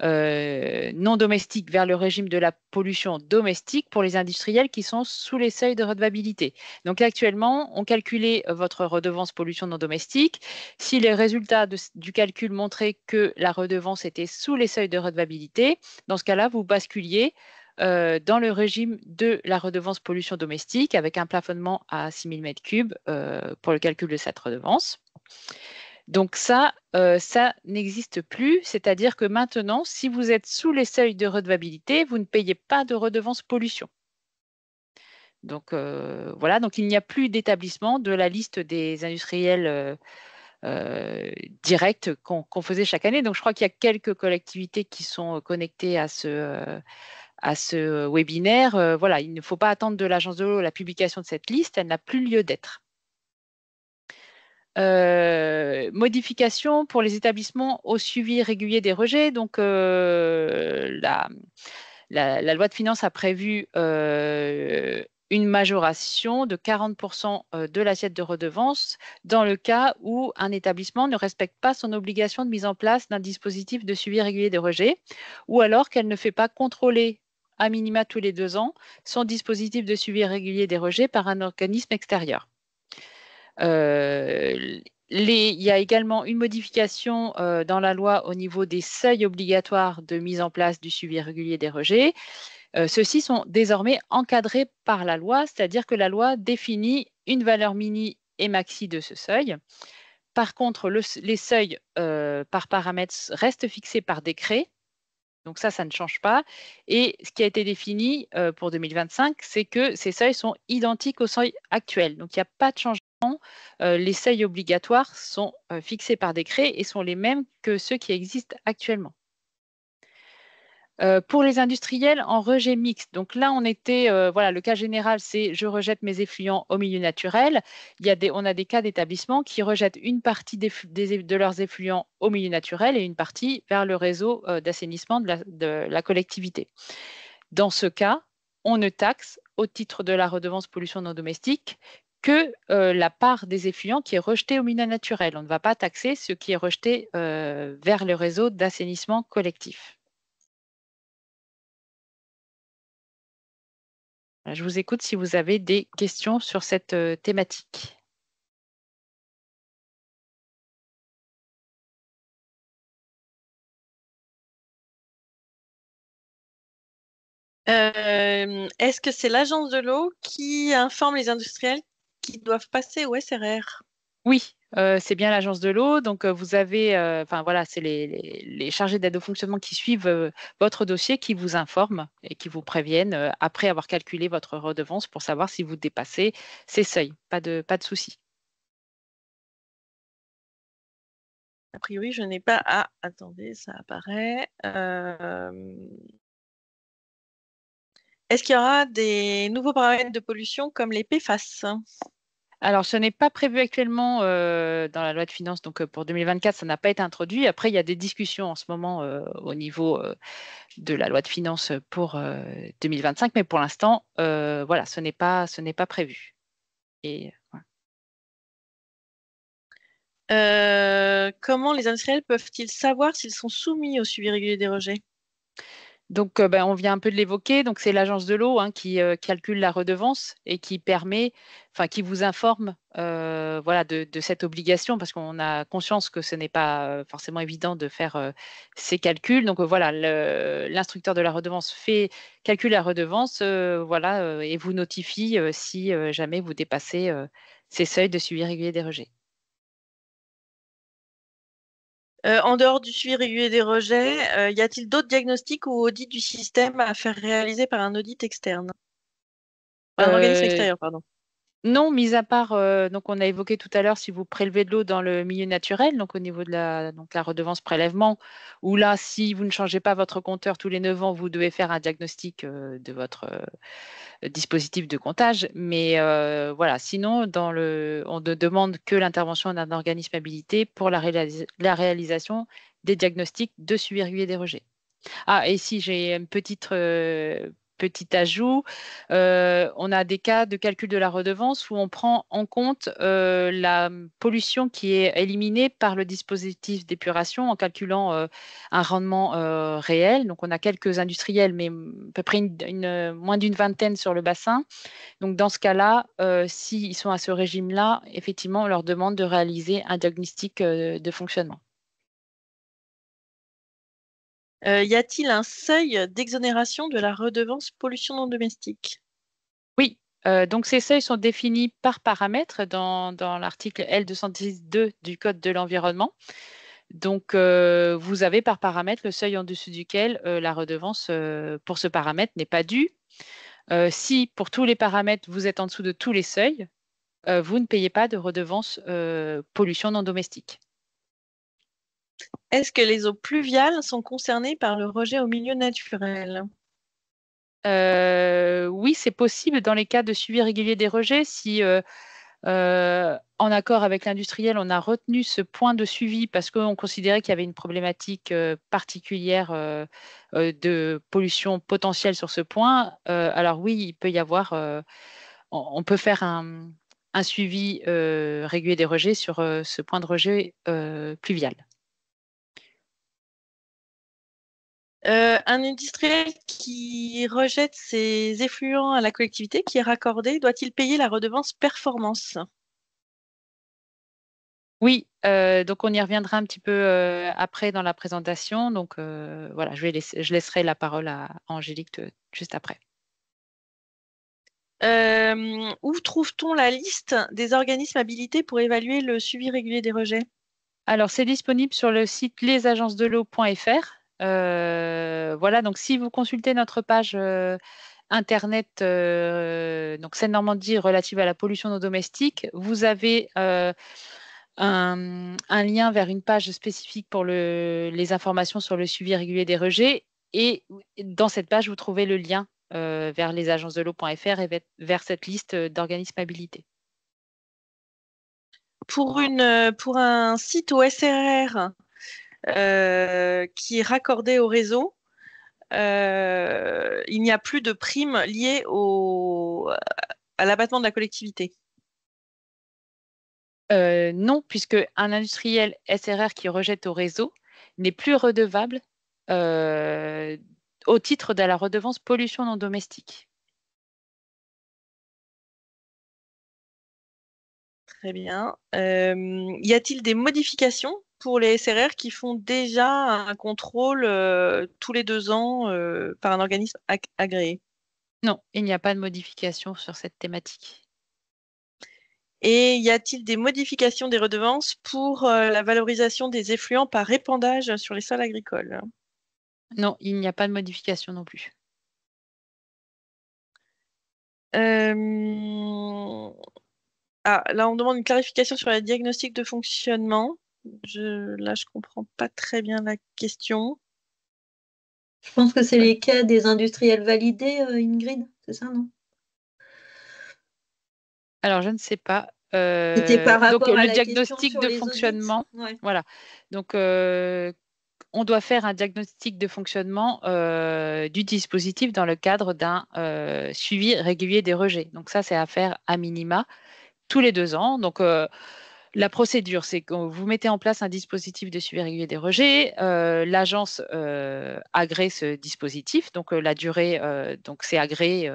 non domestique vers le régime de la pollution domestique pour les industriels qui sont sous les seuils de redevabilité. Donc actuellement, on calculait votre redevance pollution non domestique. Si les résultats du calcul montraient que la redevance était sous les seuils de redevabilité, dans ce cas-là, vous basculiez dans le régime de la redevance pollution domestique avec un plafonnement à 6 000 m3 pour le calcul de cette redevance. Donc ça n'existe plus, c'est-à-dire que maintenant, si vous êtes sous les seuils de redevabilité, vous ne payez pas de redevance pollution. Donc voilà, donc il n'y a plus d'établissement de la liste des industriels directs qu'on faisait chaque année. Donc je crois qu'il y a quelques collectivités qui sont connectées à ce webinaire. Voilà, il ne faut pas attendre de l'Agence de l'eau la publication de cette liste, elle n'a plus lieu d'être. Modification pour les établissements au suivi régulier des rejets. Donc, la loi de finances a prévu une majoration de 40% de l'assiette de redevance dans le cas où un établissement ne respecte pas son obligation de mise en place d'un dispositif de suivi régulier des rejets ou alors qu'elle ne fait pas contrôler à minima tous les 2 ans son dispositif de suivi régulier des rejets par un organisme extérieur. Il y a également une modification dans la loi au niveau des seuils obligatoires de mise en place du suivi régulier des rejets. Ceux-ci sont désormais encadrés par la loi, c'est-à-dire que la loi définit une valeur mini et maxi de ce seuil. Par contre, les seuils par paramètres restent fixés par décret. Donc ça ne change pas. Et ce qui a été défini pour 2025, c'est que ces seuils sont identiques aux seuils actuels. Donc il n'y a pas de changement. Les seuils obligatoires sont fixés par décret et sont les mêmes que ceux qui existent actuellement. Pour les industriels en rejet mixte, donc là on était, voilà, le cas général c'est je rejette mes effluents au milieu naturel. On a des cas d'établissements qui rejettent une partie de leurs effluents au milieu naturel et une partie vers le réseau d'assainissement de la collectivité. Dans ce cas, on ne taxe au titre de la redevance pollution non domestique que la part des effluents qui est rejetée au milieu naturel. On ne va pas taxer ce qui est rejeté vers le réseau d'assainissement collectif. Je vous écoute si vous avez des questions sur cette thématique. Est-ce que c'est l'agence de l'eau qui informe les industriels qui doivent passer au SRR? Oui, c'est bien l'agence de l'eau. Donc, vous avez, enfin voilà, c'est les chargés d'aide au fonctionnement qui suivent votre dossier, qui vous informent et qui vous préviennent après avoir calculé votre redevance pour savoir si vous dépassez ces seuils. Pas de souci. A priori, je n'ai pas. Ah, attendez, ça apparaît. Est-ce qu'il y aura des nouveaux paramètres de pollution comme les PFAS? Alors, ce n'est pas prévu actuellement dans la loi de finances, donc pour 2024, ça n'a pas été introduit. Après, il y a des discussions en ce moment au niveau de la loi de finances pour 2025, mais pour l'instant, voilà, ce n'est pas prévu. Et, voilà. Comment les industriels peuvent-ils savoir s'ils sont soumis au suivi régulier des rejets? Donc, on vient un peu de l'évoquer. Donc, c'est l'agence de l'eau qui calcule la redevance et qui permet, enfin, qui vous informe, voilà, de cette obligation, parce qu'on a conscience que ce n'est pas forcément évident de faire ces calculs. Donc, voilà, l'instructeur de la redevance calcule la redevance, voilà, et vous notifie si jamais vous dépassez ces seuils de suivi régulier des rejets. En dehors du suivi régulier des rejets, y a-t-il d'autres diagnostics ou audits du système à faire réaliser par un audit externe? Un organisme extérieur, pardon. Non, mis à part, donc on a évoqué tout à l'heure si vous prélevez de l'eau dans le milieu naturel, donc au niveau de la redevance prélèvement, où là, si vous ne changez pas votre compteur tous les 9 ans, vous devez faire un diagnostic de votre dispositif de comptage. Mais voilà, sinon, on ne demande que l'intervention d'un organisme habilité pour la réalisation des diagnostics de suivi régulier des rejets. Ah, et si j'ai une petit ajout, on a des cas de calcul de la redevance où on prend en compte la pollution qui est éliminée par le dispositif d'épuration en calculant un rendement réel. Donc, on a quelques industriels, mais à peu près moins d'une vingtaine sur le bassin. Donc, dans ce cas-là, s'ils sont à ce régime-là, effectivement, on leur demande de réaliser un diagnostic de fonctionnement. Y a-t-il un seuil d'exonération de la redevance pollution non domestique? Oui, donc ces seuils sont définis par paramètre dans l'article L210.2 du Code de l'environnement. Donc, vous avez par paramètre le seuil en dessous duquel la redevance pour ce paramètre n'est pas due. Si pour tous les paramètres, vous êtes en dessous de tous les seuils, vous ne payez pas de redevance pollution non domestique. Est-ce que les eaux pluviales sont concernées par le rejet au milieu naturel? Oui, c'est possible dans les cas de suivi régulier des rejets. Si en accord avec l'industriel, on a retenu ce point de suivi parce qu'on considérait qu'il y avait une problématique particulière de pollution potentielle sur ce point. Alors oui, il peut y avoir, on peut faire un suivi régulier des rejets sur ce point de rejet pluvial. Un industriel qui rejette ses effluents à la collectivité qui est raccordée, doit-il payer la redevance performance? Oui, donc on y reviendra un petit peu après dans la présentation. Donc voilà, je laisserai la parole à Angélique juste après. Où trouve-t-on la liste des organismes habilités pour évaluer le suivi régulier des rejets? Alors, c'est disponible sur le site lesagencesdel'eau.fr. Voilà, donc si vous consultez notre page internet, donc Seine-Normandie relative à la pollution non domestique, vous avez un lien vers une page spécifique pour les informations sur le suivi régulier des rejets. Et dans cette page, vous trouvez le lien vers lesagencesdel'eau.fr et vers cette liste d'organismes habilités. Pour un site au SRR qui est raccordé au réseau, il n'y a plus de primes liées à l'abattement de la collectivité. Non, puisque un industriel SRR qui rejette au réseau n'est plus redevable au titre de la redevance pollution non domestique. Très bien. Y a-t-il des modifications pour les SRR qui font déjà un contrôle tous les 2 ans par un organisme agréé? Non, il n'y a pas de modification sur cette thématique. Et y a-t-il des modifications des redevances pour la valorisation des effluents par épandage sur les sols agricoles? Non, il n'y a pas de modification non plus. Là, on demande une clarification sur la diagnostic de fonctionnement. Là, je comprends pas très bien la question. Je pense que c'est les cas des industriels validés, Ingrid, c'est ça, non? Alors, je ne sais pas. C'était par Donc, rapport à le la question diagnostic sur de les audits. fonctionnement, Ouais. voilà. Donc, on doit faire un diagnostic de fonctionnement du dispositif dans le cadre d'un suivi régulier des rejets. Donc, ça, c'est à faire à minima tous les 2 ans. Donc, la procédure, c'est que vous mettez en place un dispositif de suivi régulier des rejets. L'agence agrée ce dispositif. Donc, la durée, donc c'est agréé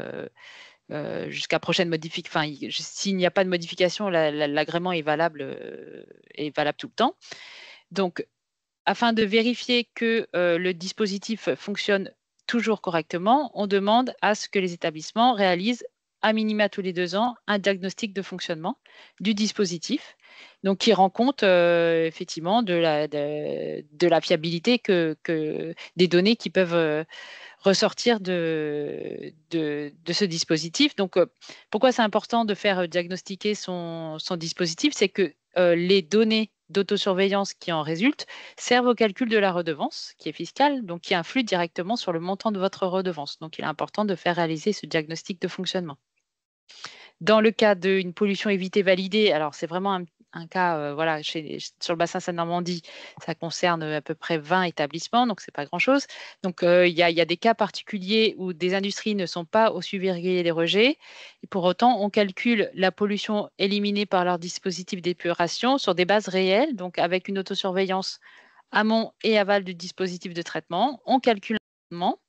jusqu'à prochaine modification. Enfin, s'il n'y a pas de modification, l'agrément est valable tout le temps. Donc, afin de vérifier que le dispositif fonctionne toujours correctement, on demande à ce que les établissements réalisent à minima tous les 2 ans un diagnostic de fonctionnement du dispositif. donc qui rend compte effectivement de la fiabilité des données qui peuvent ressortir de ce dispositif. Donc, pourquoi c'est important de faire diagnostiquer son dispositif? C'est que les données d'autosurveillance qui en résultent servent au calcul de la redevance, qui est fiscale, donc qui influe directement sur le montant de votre redevance. Donc, il est important de faire réaliser ce diagnostic de fonctionnement. Dans le cas d'une pollution évitée validée, alors c'est vraiment un cas, voilà, sur le bassin Seine-Normandie, ça concerne à peu près 20 établissements, donc c'est pas grand-chose. Donc il y a des cas particuliers où des industries ne sont pas au suivi régulier des rejets. Et pour autant, on calcule la pollution éliminée par leur dispositif d'épuration sur des bases réelles, donc avec une autosurveillance amont et aval du dispositif de traitement. On calcule un rendement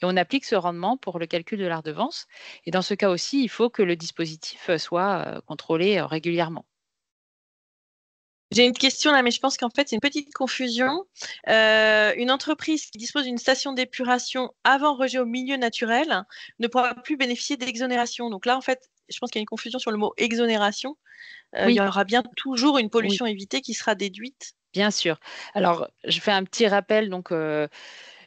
et on applique ce rendement pour le calcul de la redevance. Et dans ce cas aussi, il faut que le dispositif soit contrôlé régulièrement. J'ai une question là, mais je pense qu'en fait, c'est une petite confusion. Une entreprise qui dispose d'une station d'épuration avant rejet au milieu naturel ne pourra plus bénéficier d'exonération. Donc là, en fait, je pense qu'il y a une confusion sur le mot exonération. Oui. Il y aura bien toujours une pollution évitée qui sera déduite. Bien sûr. Alors, je fais un petit rappel donc,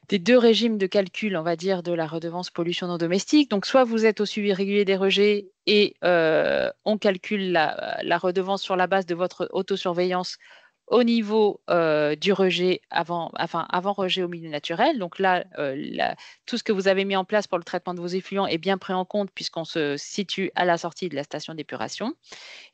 des deux régimes de calcul, on va dire, de la redevance pollution non domestique. Donc, soit vous êtes au suivi régulier des rejets et on calcule la redevance sur la base de votre autosurveillance au niveau du rejet avant rejet au milieu naturel. Donc là, tout ce que vous avez mis en place pour le traitement de vos effluents est bien pris en compte puisqu'on se situe à la sortie de la station d'épuration.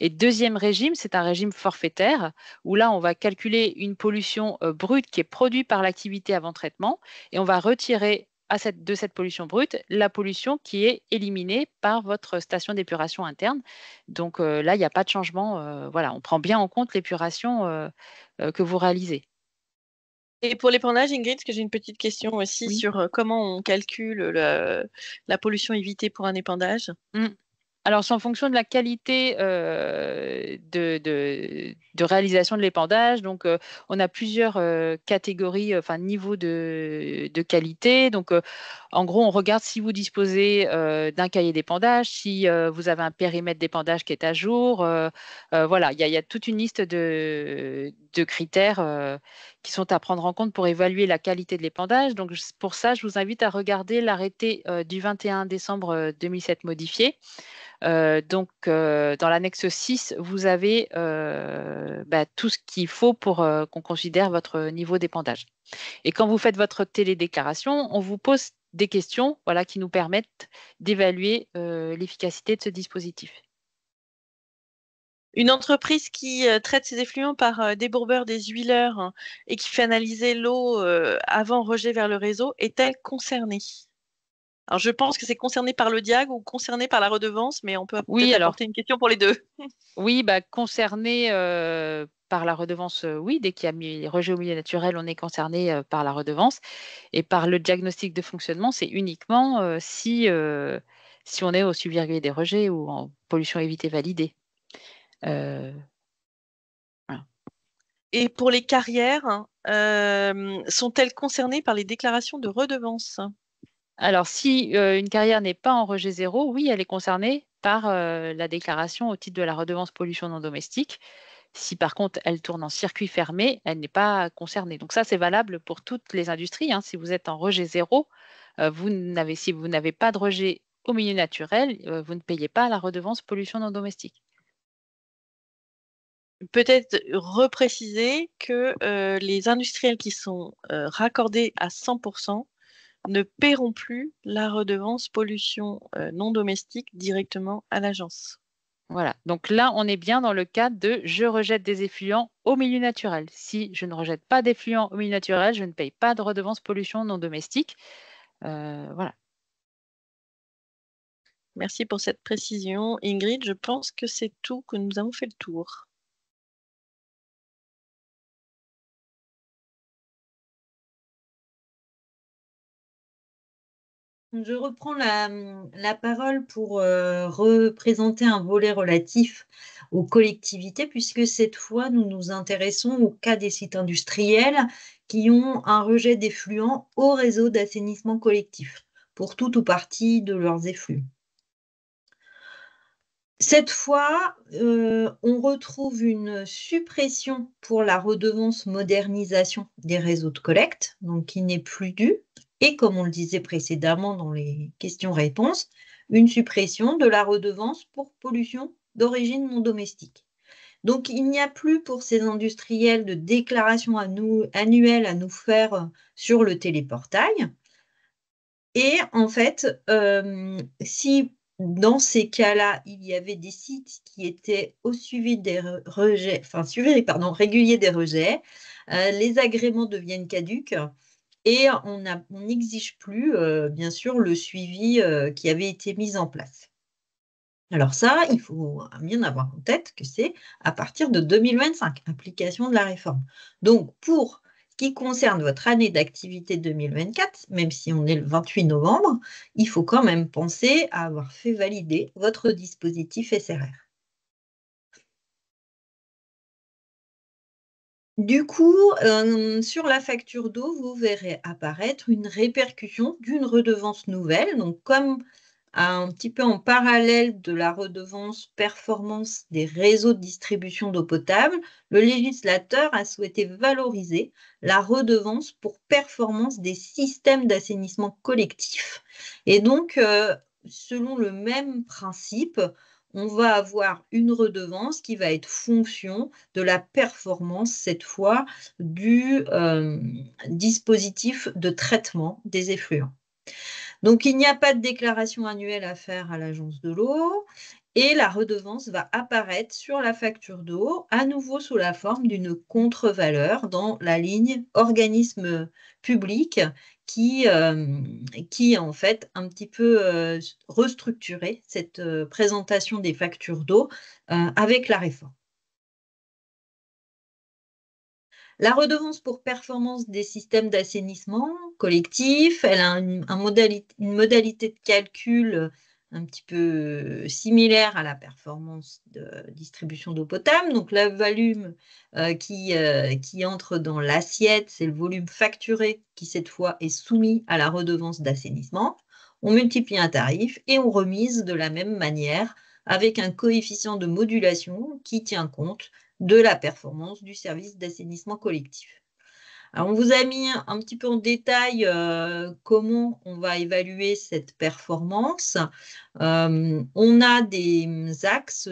Et deuxième régime, c'est un régime forfaitaire où là, on va calculer une pollution brute qui est produite par l'activité avant traitement et on va retirer de cette pollution brute la pollution qui est éliminée par votre station d'épuration interne. Donc là, il n'y a pas de changement. Voilà, on prend bien en compte l'épuration que vous réalisez. Et pour l'épandage, Ingrid, parce que j'ai une petite question aussi sur comment on calcule la pollution évitée pour un épandage. Alors, c'est en fonction de la qualité de réalisation de l'épandage. Donc, on a plusieurs catégories, enfin, niveaux de qualité. Donc, en gros, on regarde si vous disposez d'un cahier d'épandage, si vous avez un périmètre d'épandage qui est à jour. Voilà, il y a toute une liste de critères qui sont à prendre en compte pour évaluer la qualité de l'épandage. Donc, pour ça, je vous invite à regarder l'arrêté du 21 décembre 2007 modifié. Donc, dans l'annexe 6, vous avez tout ce qu'il faut pour qu'on considère votre niveau d'épandage. Et quand vous faites votre télédéclaration, on vous pose des questions qui nous permettent d'évaluer l'efficacité de ce dispositif. Une entreprise qui traite ses effluents par débourbeur des huileurs et qui fait analyser l'eau avant rejet vers le réseau, est-elle concernée? Alors, je pense que c'est concerné par le DIAG ou concerné par la redevance, mais on peut peut-être apporter une question pour les deux. Oui, concerné par la redevance, oui, dès qu'il y a mis rejet au milieu naturel, on est concerné par la redevance. Et par le diagnostic de fonctionnement, c'est uniquement si on est au suivi régulier des rejets ou en pollution évitée validée. Voilà. Et pour les carrières, sont-elles concernées par les déclarations de redevance? Alors, si une carrière n'est pas en rejet zéro, oui, elle est concernée par la déclaration au titre de la redevance pollution non domestique. Si par contre, elle tourne en circuit fermé, elle n'est pas concernée. Donc ça, c'est valable pour toutes les industries. Si vous êtes en rejet zéro, si vous n'avez pas de rejet au milieu naturel, vous ne payez pas la redevance pollution non domestique. Peut-être repréciser que les industriels qui sont raccordés à 100% ne paieront plus la redevance pollution non domestique directement à l'agence. Voilà, donc là, on est bien dans le cadre de je rejette des effluents au milieu naturel. Si je ne rejette pas d'effluents au milieu naturel, je ne paye pas de redevance pollution non domestique. Voilà. Merci pour cette précision. Ingrid, je pense que c'est tout, que nous avons fait le tour. Je reprends la parole pour représenter un volet relatif aux collectivités, puisque cette fois, nous nous intéressons au cas des sites industriels qui ont un rejet d'effluents au réseau d'assainissement collectif, pour tout ou partie de leurs effluents. Cette fois, on retrouve une suppression pour la redevance modernisation des réseaux de collecte, donc qui n'est plus due, et comme on le disait précédemment dans les questions-réponses, une suppression de la redevance pour pollution d'origine non domestique. Donc, il n'y a plus pour ces industriels de déclaration annuelle à nous faire sur le téléportail. Et en fait, si dans ces cas-là, il y avait des sites qui étaient au suivi des rejets, réguliers des rejets, les agréments deviennent caducs et on n'exige plus, bien sûr, le suivi qui avait été mis en place. Alors ça, il faut bien avoir en tête que c'est à partir de 2025, application de la réforme. Donc, pour ce qui concerne votre année d'activité 2024, même si on est le 28 novembre, il faut quand même penser à avoir fait valider votre dispositif SRR. Du coup, sur la facture d'eau, vous verrez apparaître une répercussion d'une redevance nouvelle. Donc, comme un petit peu en parallèle de la redevance performance des réseaux de distribution d'eau potable, le législateur a souhaité valoriser la redevance pour performance des systèmes d'assainissement collectif. Et donc, selon le même principe, on va avoir une redevance qui va être fonction de la performance, cette fois, du dispositif de traitement des effluents. Donc, il n'y a pas de déclaration annuelle à faire à l'agence de l'eau et la redevance va apparaître sur la facture d'eau, à nouveau sous la forme d'une contre-valeur dans la ligne organisme public qui en fait un petit peu restructuré cette présentation des factures d'eau avec la réforme. La redevance pour performance des systèmes d'assainissement collectif, elle a une modalité de calcul un petit peu similaire à la performance de distribution d'eau potable. Donc, le volume qui entre dans l'assiette, c'est le volume facturé qui, cette fois, est soumis à la redevance d'assainissement. On multiplie un tarif et on remise de la même manière avec un coefficient de modulation qui tient compte de la performance du service d'assainissement collectif. Alors, on vous a mis un petit peu en détail comment on va évaluer cette performance. On a des axes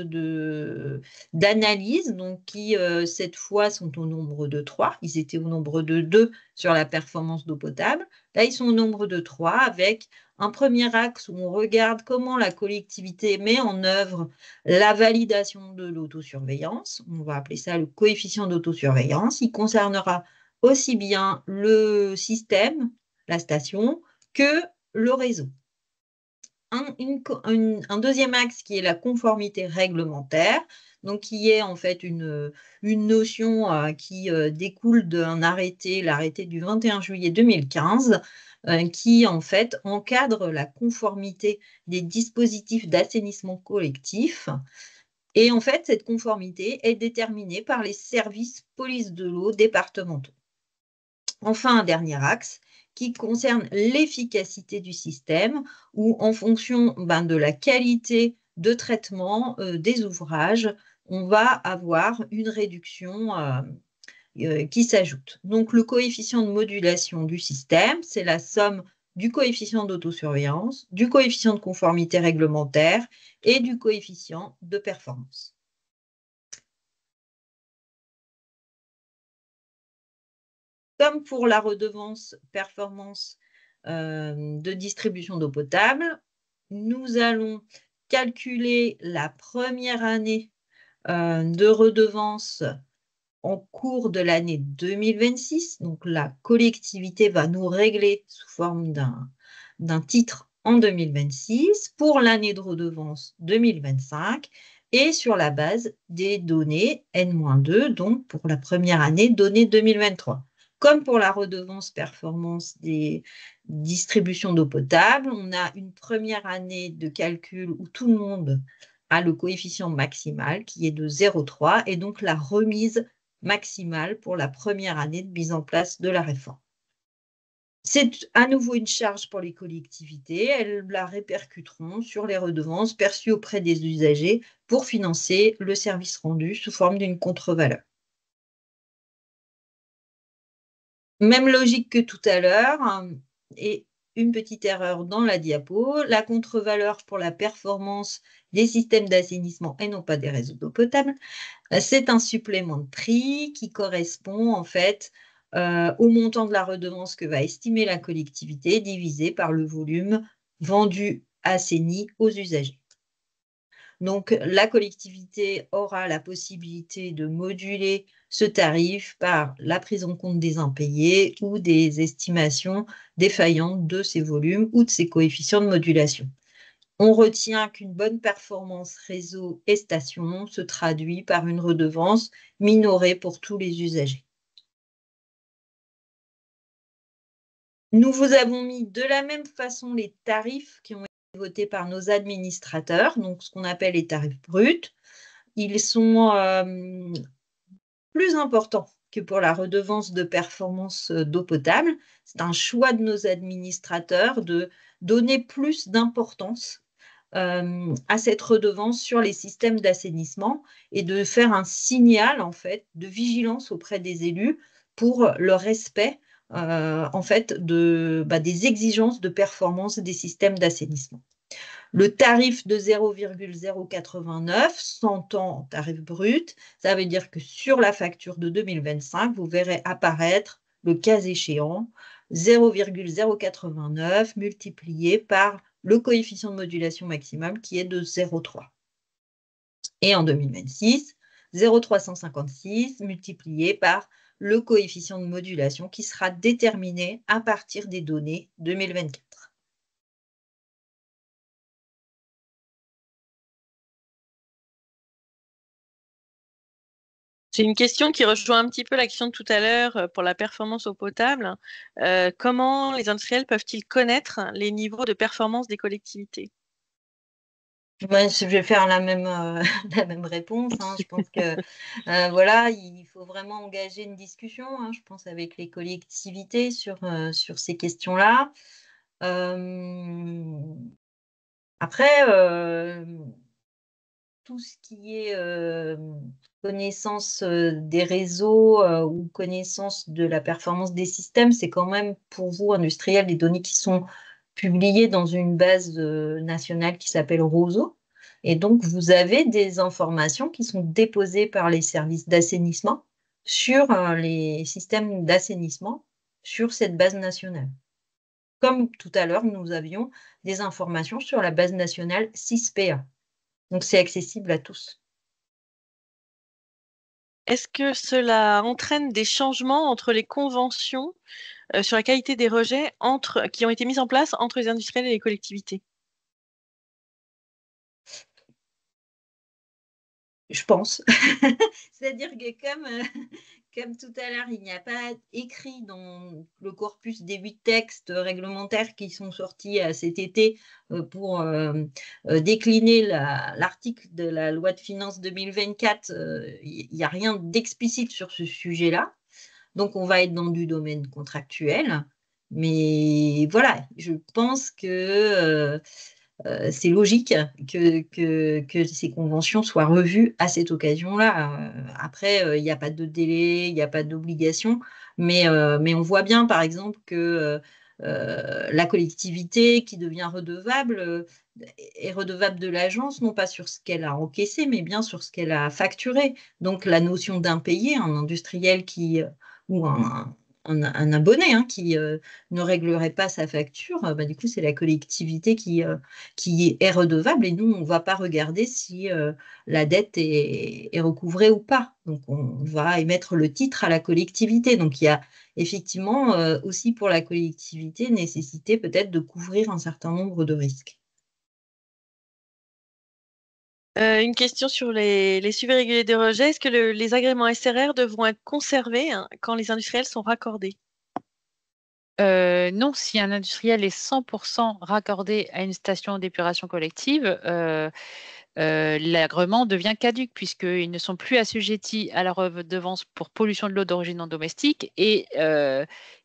d'analyse qui, cette fois, sont au nombre de 3. Ils étaient au nombre de 2 sur la performance d'eau potable. Là, ils sont au nombre de 3 avec un premier axe où on regarde comment la collectivité met en œuvre la validation de l'autosurveillance. On va appeler ça le coefficient d'autosurveillance. Il concernera aussi bien le système, la station, que le réseau. Un deuxième axe qui est la conformité réglementaire, donc qui est en fait une notion qui découle d'un arrêté, l'arrêté du 21 juillet 2015, qui en fait encadre la conformité des dispositifs d'assainissement collectif. Et en fait, cette conformité est déterminée par les services police de l'eau départementaux. Enfin, un dernier axe qui concerne l'efficacité du système, où en fonction de la qualité de traitement des ouvrages, on va avoir une réduction qui s'ajoute. Donc, le coefficient de modulation du système, c'est la somme du coefficient d'autosurveillance, du coefficient de conformité réglementaire et du coefficient de performance. Comme pour la redevance performance de distribution d'eau potable, nous allons calculer la première année de redevance en cours de l'année 2026. Donc, la collectivité va nous régler sous forme d'un titre en 2026 pour l'année de redevance 2025 et sur la base des données N-2, donc pour la première année données 2023. Comme pour la redevance performance des distributions d'eau potable, on a une première année de calcul où tout le monde a le coefficient maximal qui est de 0,3 et donc la remise maximale pour la première année de mise en place de la réforme. C'est à nouveau une charge pour les collectivités. Elles la répercuteront sur les redevances perçues auprès des usagers pour financer le service rendu sous forme d'une contre-valeur. Même logique que tout à l'heure, et une petite erreur dans la diapo, la contre-valeur pour la performance des systèmes d'assainissement et non pas des réseaux d'eau potable, c'est un supplément de prix qui correspond en fait au montant de la redevance que va estimer la collectivité divisé par le volume vendu assaini aux usagers. Donc, la collectivité aura la possibilité de moduler ce tarif par la prise en compte des impayés ou des estimations défaillantes de ces volumes ou de ces coefficients de modulation. On retient qu'une bonne performance réseau et station se traduit par une redevance minorée pour tous les usagers. Nous vous avons mis de la même façon les tarifs qui ont été votés par nos administrateurs, donc ce qu'on appelle les tarifs bruts. Ils sont plus importants que pour la redevance de performance d'eau potable. C'est un choix de nos administrateurs de donner plus d'importance à cette redevance sur les systèmes d'assainissement et de faire un signal en fait de vigilance auprès des élus pour le respect en fait des exigences de performance des systèmes d'assainissement. Le tarif de 0,089 s'entend en tarif brut. Ça veut dire que sur la facture de 2025, vous verrez apparaître, le cas échéant, 0,089 multiplié par le coefficient de modulation maximum qui est de 0,3. Et en 2026, 0,356 multiplié par le coefficient de modulation qui sera déterminé à partir des données 2024. J'ai une question qui rejoint un petit peu la question de tout à l'heure pour la performance eau potable. Comment les industriels peuvent-ils connaître les niveaux de performance des collectivités? Moi, je vais faire la même, la même réponse. Je pense que voilà, il faut vraiment engager une discussion, je pense, avec les collectivités sur ces questions-là. Après, tout ce qui est connaissance des réseaux ou connaissance de la performance des systèmes, c'est quand même pour vous, industriels, des données qui sont publiées dans une base nationale qui s'appelle ROSO. Et donc, vous avez des informations qui sont déposées par les services d'assainissement sur les systèmes d'assainissement sur cette base nationale. Comme tout à l'heure, nous avions des informations sur la base nationale 6PA. Donc, c'est accessible à tous. Est-ce que cela entraîne des changements entre les conventions sur la qualité des rejets qui ont été mises en place entre les industriels et les collectivités? Je pense. C'est-à-dire que comme tout à l'heure, il n'y a pas écrit dans le corpus des 8 textes réglementaires qui sont sortis cet été pour décliner l'article de la loi de finances 2024, il n'y a rien d'explicite sur ce sujet-là. Donc, on va être dans du domaine contractuel. Mais voilà, je pense que c'est logique que ces conventions soient revues à cette occasion-là. Après, il n'y a pas de délai, il n'y a pas d'obligation, mais on voit bien, par exemple, que la collectivité qui devient redevable est redevable de l'agence, non pas sur ce qu'elle a encaissé, mais bien sur ce qu'elle a facturé. Donc, la notion d'impayé, un industriel ou un abonné qui ne réglerait pas sa facture, du coup, c'est la collectivité qui est redevable et nous, on ne va pas regarder si la dette est recouvrée ou pas. Donc, on va émettre le titre à la collectivité. Donc, il y a effectivement aussi pour la collectivité nécessité peut-être de couvrir un certain nombre de risques. Une question sur les suivis réguliers des rejets. Est-ce que les agréments SRR devront être conservés quand les industriels sont raccordés? Non, si un industriel est 100% raccordé à une station d'épuration collective, l'agrément devient caduc puisqu'ils ne sont plus assujettis à la redevance pour pollution de l'eau d'origine non domestique et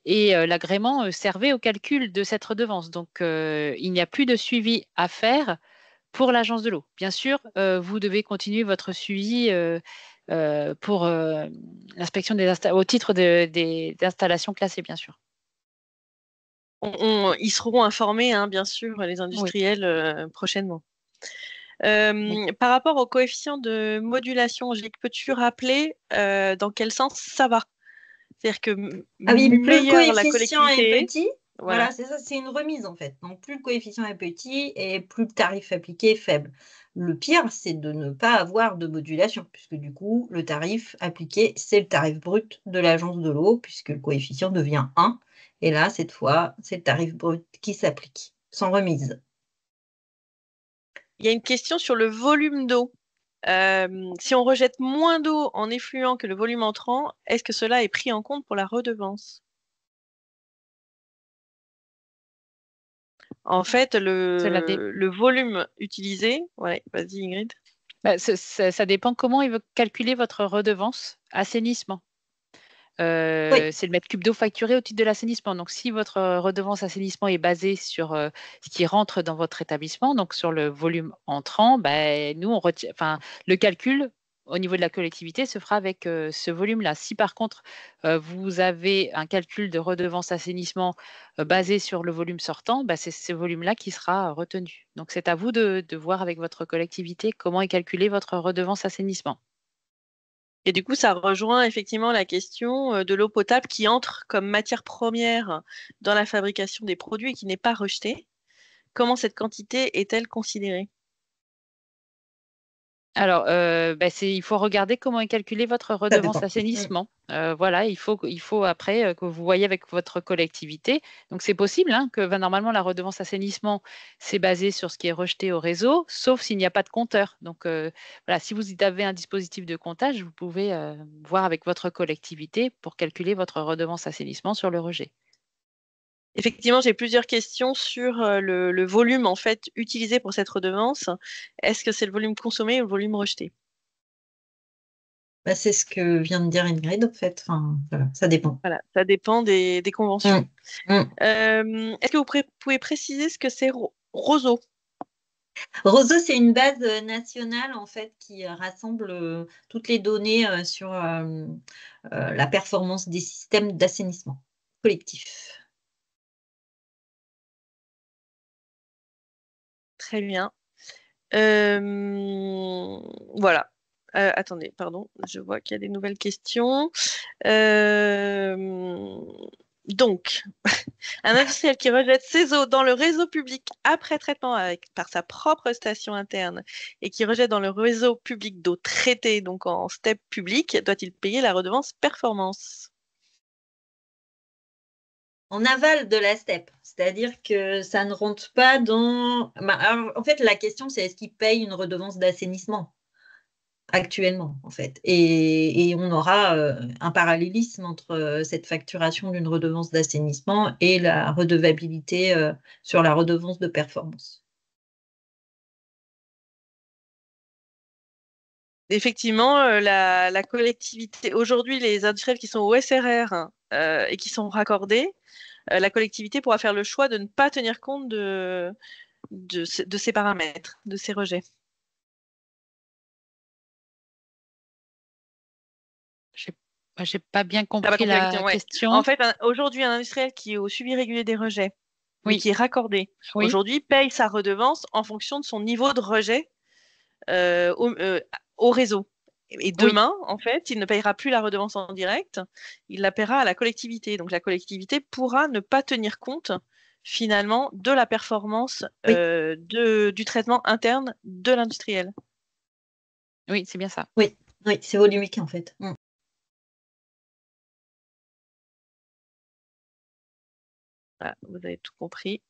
l'agrément servait au calcul de cette redevance. Donc, il n'y a plus de suivi à faire pour l'agence de l'eau. Bien sûr, vous devez continuer votre suivi pour l'inspection au titre des installations classées, bien sûr. Ils seront informés, hein, bien sûr, les Oui. industriels prochainement. Oui. Par rapport au coefficient de modulation, peux-tu rappeler dans quel sens ça va? C'est-à-dire que Ah oui, plus le meilleure la coefficient est collectivité, petit, voilà. voilà, c'est ça, c'est une remise en fait. Donc plus le coefficient est petit et plus le tarif appliqué est faible. Le pire, c'est de ne pas avoir de modulation, puisque du coup, le tarif appliqué, c'est le tarif brut de l'agence de l'eau, puisque le coefficient devient 1. Et là, cette fois, c'est le tarif brut qui s'applique, sans remise. Il y a une question sur le volume d'eau. Si on rejette moins d'eau en effluent que le volume entrant, est-ce que cela est pris en compte pour la redevance? En fait, le volume utilisé, ouais, vas-y Ingrid. Bah, ça dépend comment il veut calculer votre redevance assainissement. Oui. C'est le mètre cube d'eau facturé au titre de l'assainissement. Donc, si votre redevance assainissement est basée sur ce qui rentre dans votre établissement, donc sur le volume entrant, nous, on retient, le calcul au niveau de la collectivité se fera avec ce volume-là. Si par contre, vous avez un calcul de redevance assainissement basé sur le volume sortant, c'est ce volume-là qui sera retenu. Donc, c'est à vous de voir avec votre collectivité comment est calculée votre redevance assainissement. Et du coup, ça rejoint effectivement la question de l'eau potable qui entre comme matière première dans la fabrication des produits et qui n'est pas rejetée. Comment cette quantité est-elle considérée? Alors, il faut regarder comment est calculée votre Ça redevance dépend. assainissement. Voilà, il faut après que vous voyez avec votre collectivité. Donc, c'est possible hein, que normalement, la redevance assainissement, c'est basé sur ce qui est rejeté au réseau, sauf s'il n'y a pas de compteur. Donc, voilà, si vous avez un dispositif de comptage, vous pouvez voir avec votre collectivité pour calculer votre redevance assainissement sur le rejet. Effectivement, j'ai plusieurs questions sur le volume en fait utilisé pour cette redevance. Est-ce que c'est le volume consommé ou le volume rejeté? C'est ce que vient de dire Ingrid, en fait. Enfin, voilà, ça dépend. Voilà, ça dépend des conventions. Mm. Est-ce que vous pouvez préciser ce que c'est ROSO? ROSO, c'est une base nationale en fait qui rassemble toutes les données sur la performance des systèmes d'assainissement collectif. Très bien. Voilà. Attendez, pardon, je vois qu'il y a des nouvelles questions. Donc, un industriel qui rejette ses eaux dans le réseau public après traitement par sa propre station interne et qui rejette dans le réseau public d'eau traitée, donc en STEP public, doit-il payer la redevance performance? En aval de la STEP, c'est-à-dire que ça ne rentre pas dans. Alors, en fait, la question, c'est est-ce qu'il paye une redevance d'assainissement actuellement, en fait. Et on aura un parallélisme entre cette facturation d'une redevance d'assainissement et la redevabilité sur la redevance de performance. Effectivement, la collectivité, aujourd'hui, les industriels qui sont au SRR et qui sont raccordés, la collectivité pourra faire le choix de ne pas tenir compte de ces paramètres, de ces rejets. J'ai pas bien T'as pas compris compris la la question, ouais. question. En fait, aujourd'hui, un industriel qui est au suivi régulier des rejets, mais Oui. qui est raccordé, Oui. aujourd'hui paye sa redevance en fonction de son niveau de rejet au réseau. Et demain, en fait, il ne payera plus la redevance en direct, il la paiera à la collectivité. Donc la collectivité pourra ne pas tenir compte finalement de la performance Oui. du traitement interne de l'industriel. Oui, c'est bien ça. Oui, c'est volumique en fait. Voilà, vous avez tout compris.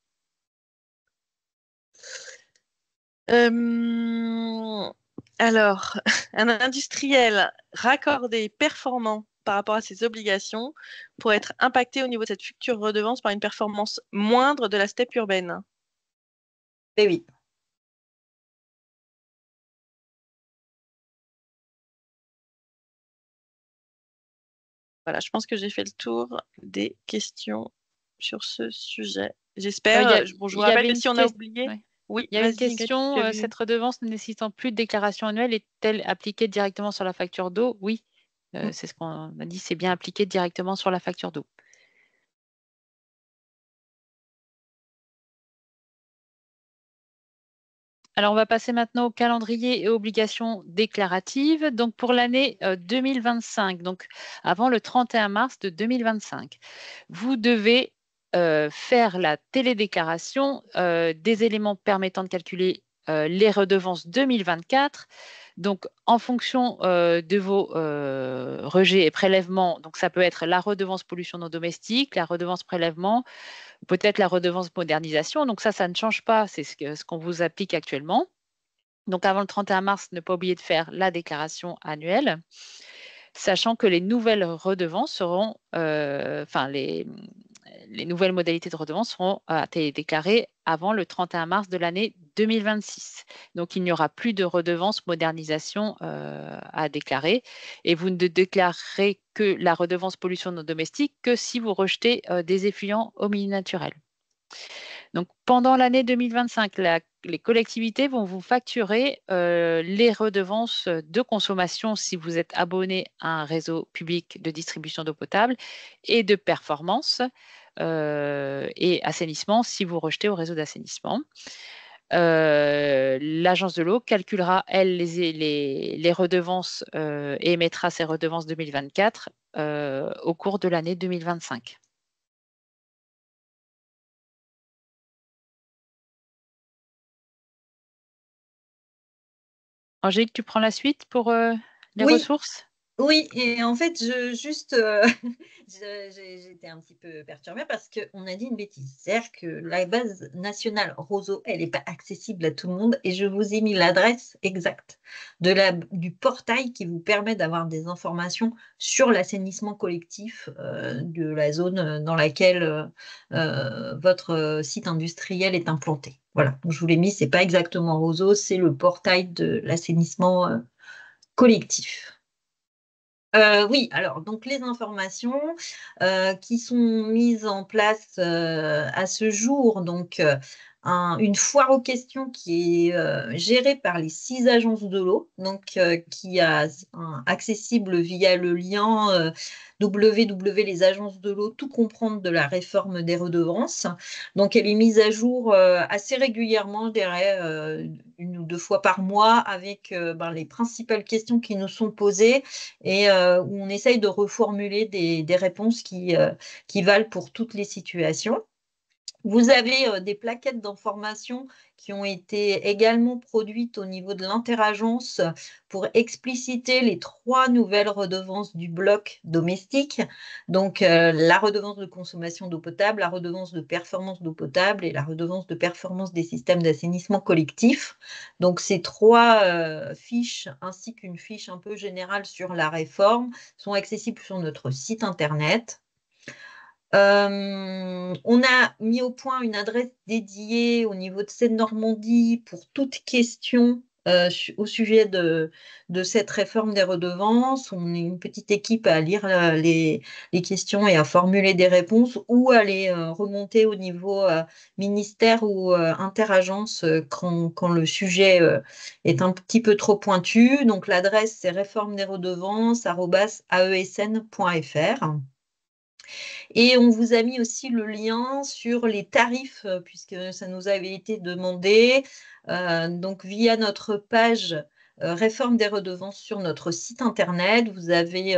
Alors, un industriel raccordé performant par rapport à ses obligations pour être impacté au niveau de cette future redevance par une performance moindre de la steppe urbaine. Eh oui. Voilà, je pense que j'ai fait le tour des questions sur ce sujet. Il J'espère. Je vous rappelle que une si on a oublié. ouais. Oui, Il y avait une vas-y, Ingrid, question, tu as vu. cette redevance ne nécessitant plus de déclaration annuelle est-elle appliquée directement sur la facture d'eau? Oui, c'est ce qu'on a dit, c'est bien appliqué directement sur la facture d'eau. Alors, on va passer maintenant au calendrier et obligations déclaratives. Donc, pour l'année 2025, donc avant le 31 mars de 2025, vous devez faire la télédéclaration des éléments permettant de calculer les redevances 2024. Donc, en fonction de vos rejets et prélèvements, donc ça peut être la redevance pollution non domestique, la redevance prélèvement, peut-être la redevance modernisation. Donc ça ne change pas, c'est ce qu'on vous applique actuellement. Donc avant le 31 mars, ne pas oublier de faire la déclaration annuelle, sachant que les nouvelles redevances seront, les nouvelles modalités de redevance seront déclarées avant le 31 mars de l'année 2026. Donc il n'y aura plus de redevance modernisation à déclarer et vous ne déclarerez que la redevance pollution non domestique que si vous rejetez des effluents au milieu naturel. Donc, pendant l'année 2025, les collectivités vont vous facturer les redevances de consommation si vous êtes abonné à un réseau public de distribution d'eau potable et de performance et assainissement si vous rejetez au réseau d'assainissement. L'agence de l'eau calculera, elle, les redevances et émettra ses redevances 2024 au cours de l'année 2025. Angélique, tu prends la suite pour les Oui. ressources? Oui, et en fait, j'étais un petit peu perturbée parce qu'on a dit une bêtise. C'est-à-dire que la base nationale Roseau, elle n'est pas accessible à tout le monde et je vous ai mis l'adresse exacte du portail qui vous permet d'avoir des informations sur l'assainissement collectif de la zone dans laquelle votre site industriel est implanté. Voilà, donc je vous l'ai mis, c'est pas exactement Roseau, c'est le portail de l'assainissement collectif. Oui, alors donc les informations qui sont mises en place à ce jour, donc une foire aux questions qui est gérée par les 6 agences de l'eau, donc qui est accessible via le lien www.lesagences de l'eau, tout comprendre de la réforme des redevances. Donc elle est mise à jour assez régulièrement, je dirais 1 ou 2 fois par mois avec les principales questions qui nous sont posées et où on essaye de reformuler des réponses qui valent pour toutes les situations. Vous avez des plaquettes d'information qui ont été également produites au niveau de l'interagence pour expliciter les 3 nouvelles redevances du bloc domestique. Donc, la redevance de consommation d'eau potable, la redevance de performance d'eau potable et la redevance de performance des systèmes d'assainissement collectif. Donc, ces 3 fiches, ainsi qu'une fiche un peu générale sur la réforme, sont accessibles sur notre site internet. On a mis au point une adresse dédiée au niveau de Seine-Normandie pour toute question au sujet de cette réforme des redevances. On est une petite équipe à lire les questions et à formuler des réponses ou à les remonter au niveau ministère ou interagence quand le sujet est un petit peu trop pointu. Donc l'adresse, c'est réforme-des-redevances@aesn.fr. Et on vous a mis aussi le lien sur les tarifs, puisque ça nous avait été demandé. Donc, via notre page Réforme des redevances sur notre site internet, vous avez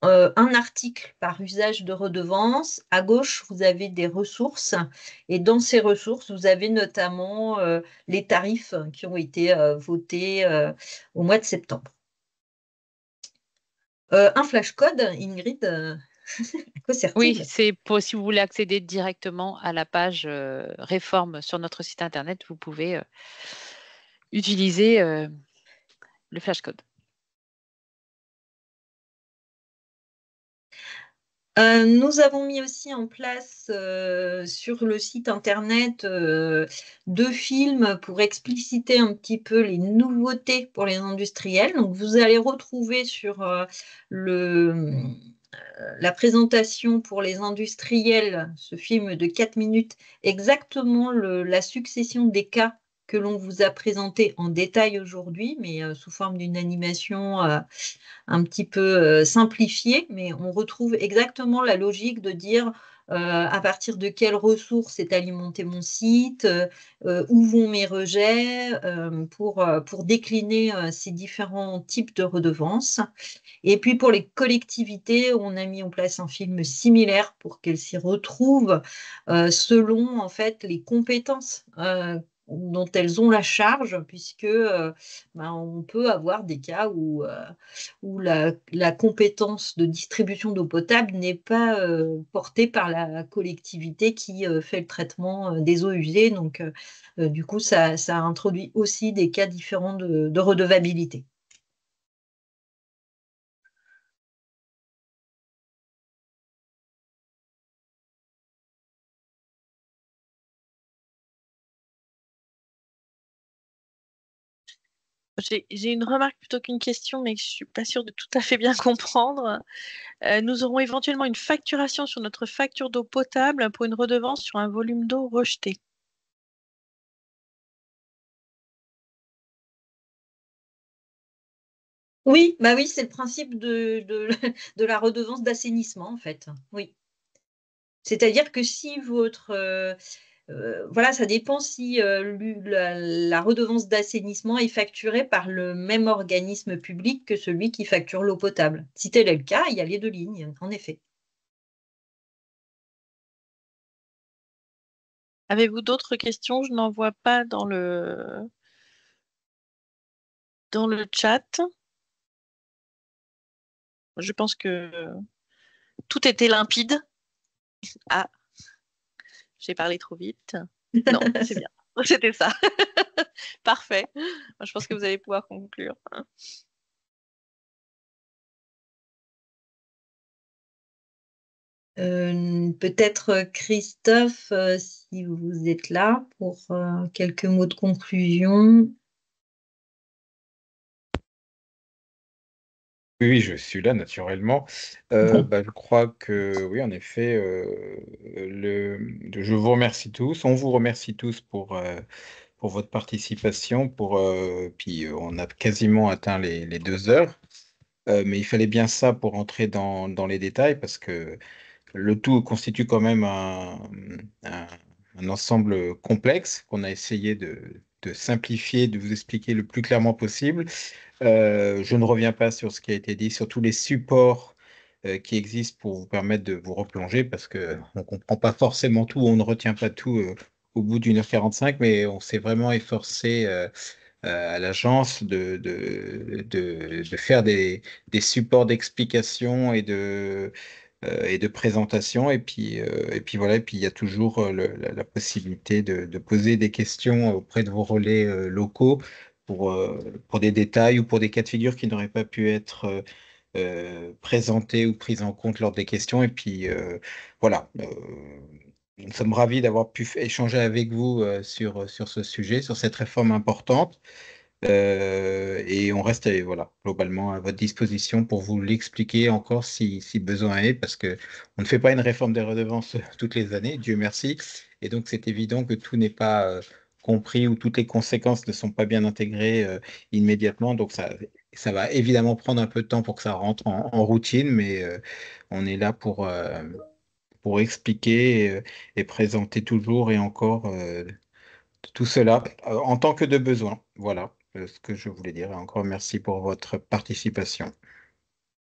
un article par usage de redevances. À gauche, vous avez des ressources. Et dans ces ressources, vous avez notamment les tarifs qui ont été votés au mois de septembre. Un flashcode, Ingrid, à quoi sert-il? Oui, c'est pour si vous voulez accéder directement à la page réforme sur notre site internet, vous pouvez utiliser le flashcode. Nous avons mis aussi en place sur le site internet 2 films pour expliciter un petit peu les nouveautés pour les industriels. Donc, vous allez retrouver sur la présentation pour les industriels, ce film de 4 minutes, exactement la succession des cas que l'on vous a présenté en détail aujourd'hui, mais sous forme d'une animation un petit peu simplifiée, mais on retrouve exactement la logique de dire à partir de quelles ressources est alimenté mon site, où vont mes rejets, pour décliner ces différents types de redevances. Et puis pour les collectivités, on a mis en place un film similaire pour qu'elles s'y retrouvent selon en fait les compétences dont elles ont la charge, puisque on peut avoir des cas où la compétence de distribution d'eau potable n'est pas portée par la collectivité qui fait le traitement des eaux usées. Donc, du coup, ça introduit aussi des cas différents de redevabilité. J'ai une remarque plutôt qu'une question, mais que je suis pas sûre de tout à fait bien comprendre. Nous aurons éventuellement une facturation sur notre facture d'eau potable pour une redevance sur un volume d'eau rejeté. Oui, bah oui, c'est le principe de la redevance d'assainissement, en fait. Oui. C'est-à-dire que si votre voilà, ça dépend si la redevance d'assainissement est facturée par le même organisme public que celui qui facture l'eau potable. Si tel est le cas, il y a les 2 lignes, en effet. Avez-vous d'autres questions? Je n'en vois pas dans le chat. Je pense que tout était limpide. Ah, j'ai parlé trop vite. Non, c'est bien. C'était ça. Parfait. Moi, je pense que vous allez pouvoir conclure. Peut-être Christophe, si vous êtes là pour quelques mots de conclusion. Oui, je suis là naturellement. Je crois que oui, en effet, je vous remercie tous. On vous remercie tous pour votre participation. Puis on a quasiment atteint les 2 heures. Mais il fallait bien ça pour entrer dans les détails parce que le tout constitue quand même un- un ensemble complexe qu'on a essayé de simplifier, de vous expliquer le plus clairement possible. Je ne reviens pas sur ce qui a été dit, sur tous les supports qui existent pour vous permettre de vous replonger parce qu'on ne comprend pas forcément tout, on ne retient pas tout au bout d'1h45, mais on s'est vraiment efforcé à l'agence de faire des supports d'explication et de présentation. Et puis voilà, et puis il y a toujours la possibilité de poser des questions auprès de vos relais locaux pour des détails ou pour des cas de figure qui n'auraient pas pu être présentés ou pris en compte lors des questions. Et puis voilà, nous sommes ravis d'avoir pu échanger avec vous sur ce sujet, sur cette réforme importante. Et on reste voilà, globalement à votre disposition pour vous l'expliquer encore si besoin est, parce que on ne fait pas une réforme des redevances toutes les années, Dieu merci. Et donc c'est évident que tout n'est pas compris ou toutes les conséquences ne sont pas bien intégrées immédiatement. Donc ça va évidemment prendre un peu de temps pour que ça rentre en routine, mais on est là pour expliquer et présenter toujours et encore tout cela en tant que de besoin. Voilà ce que je voulais dire. Et encore merci pour votre participation.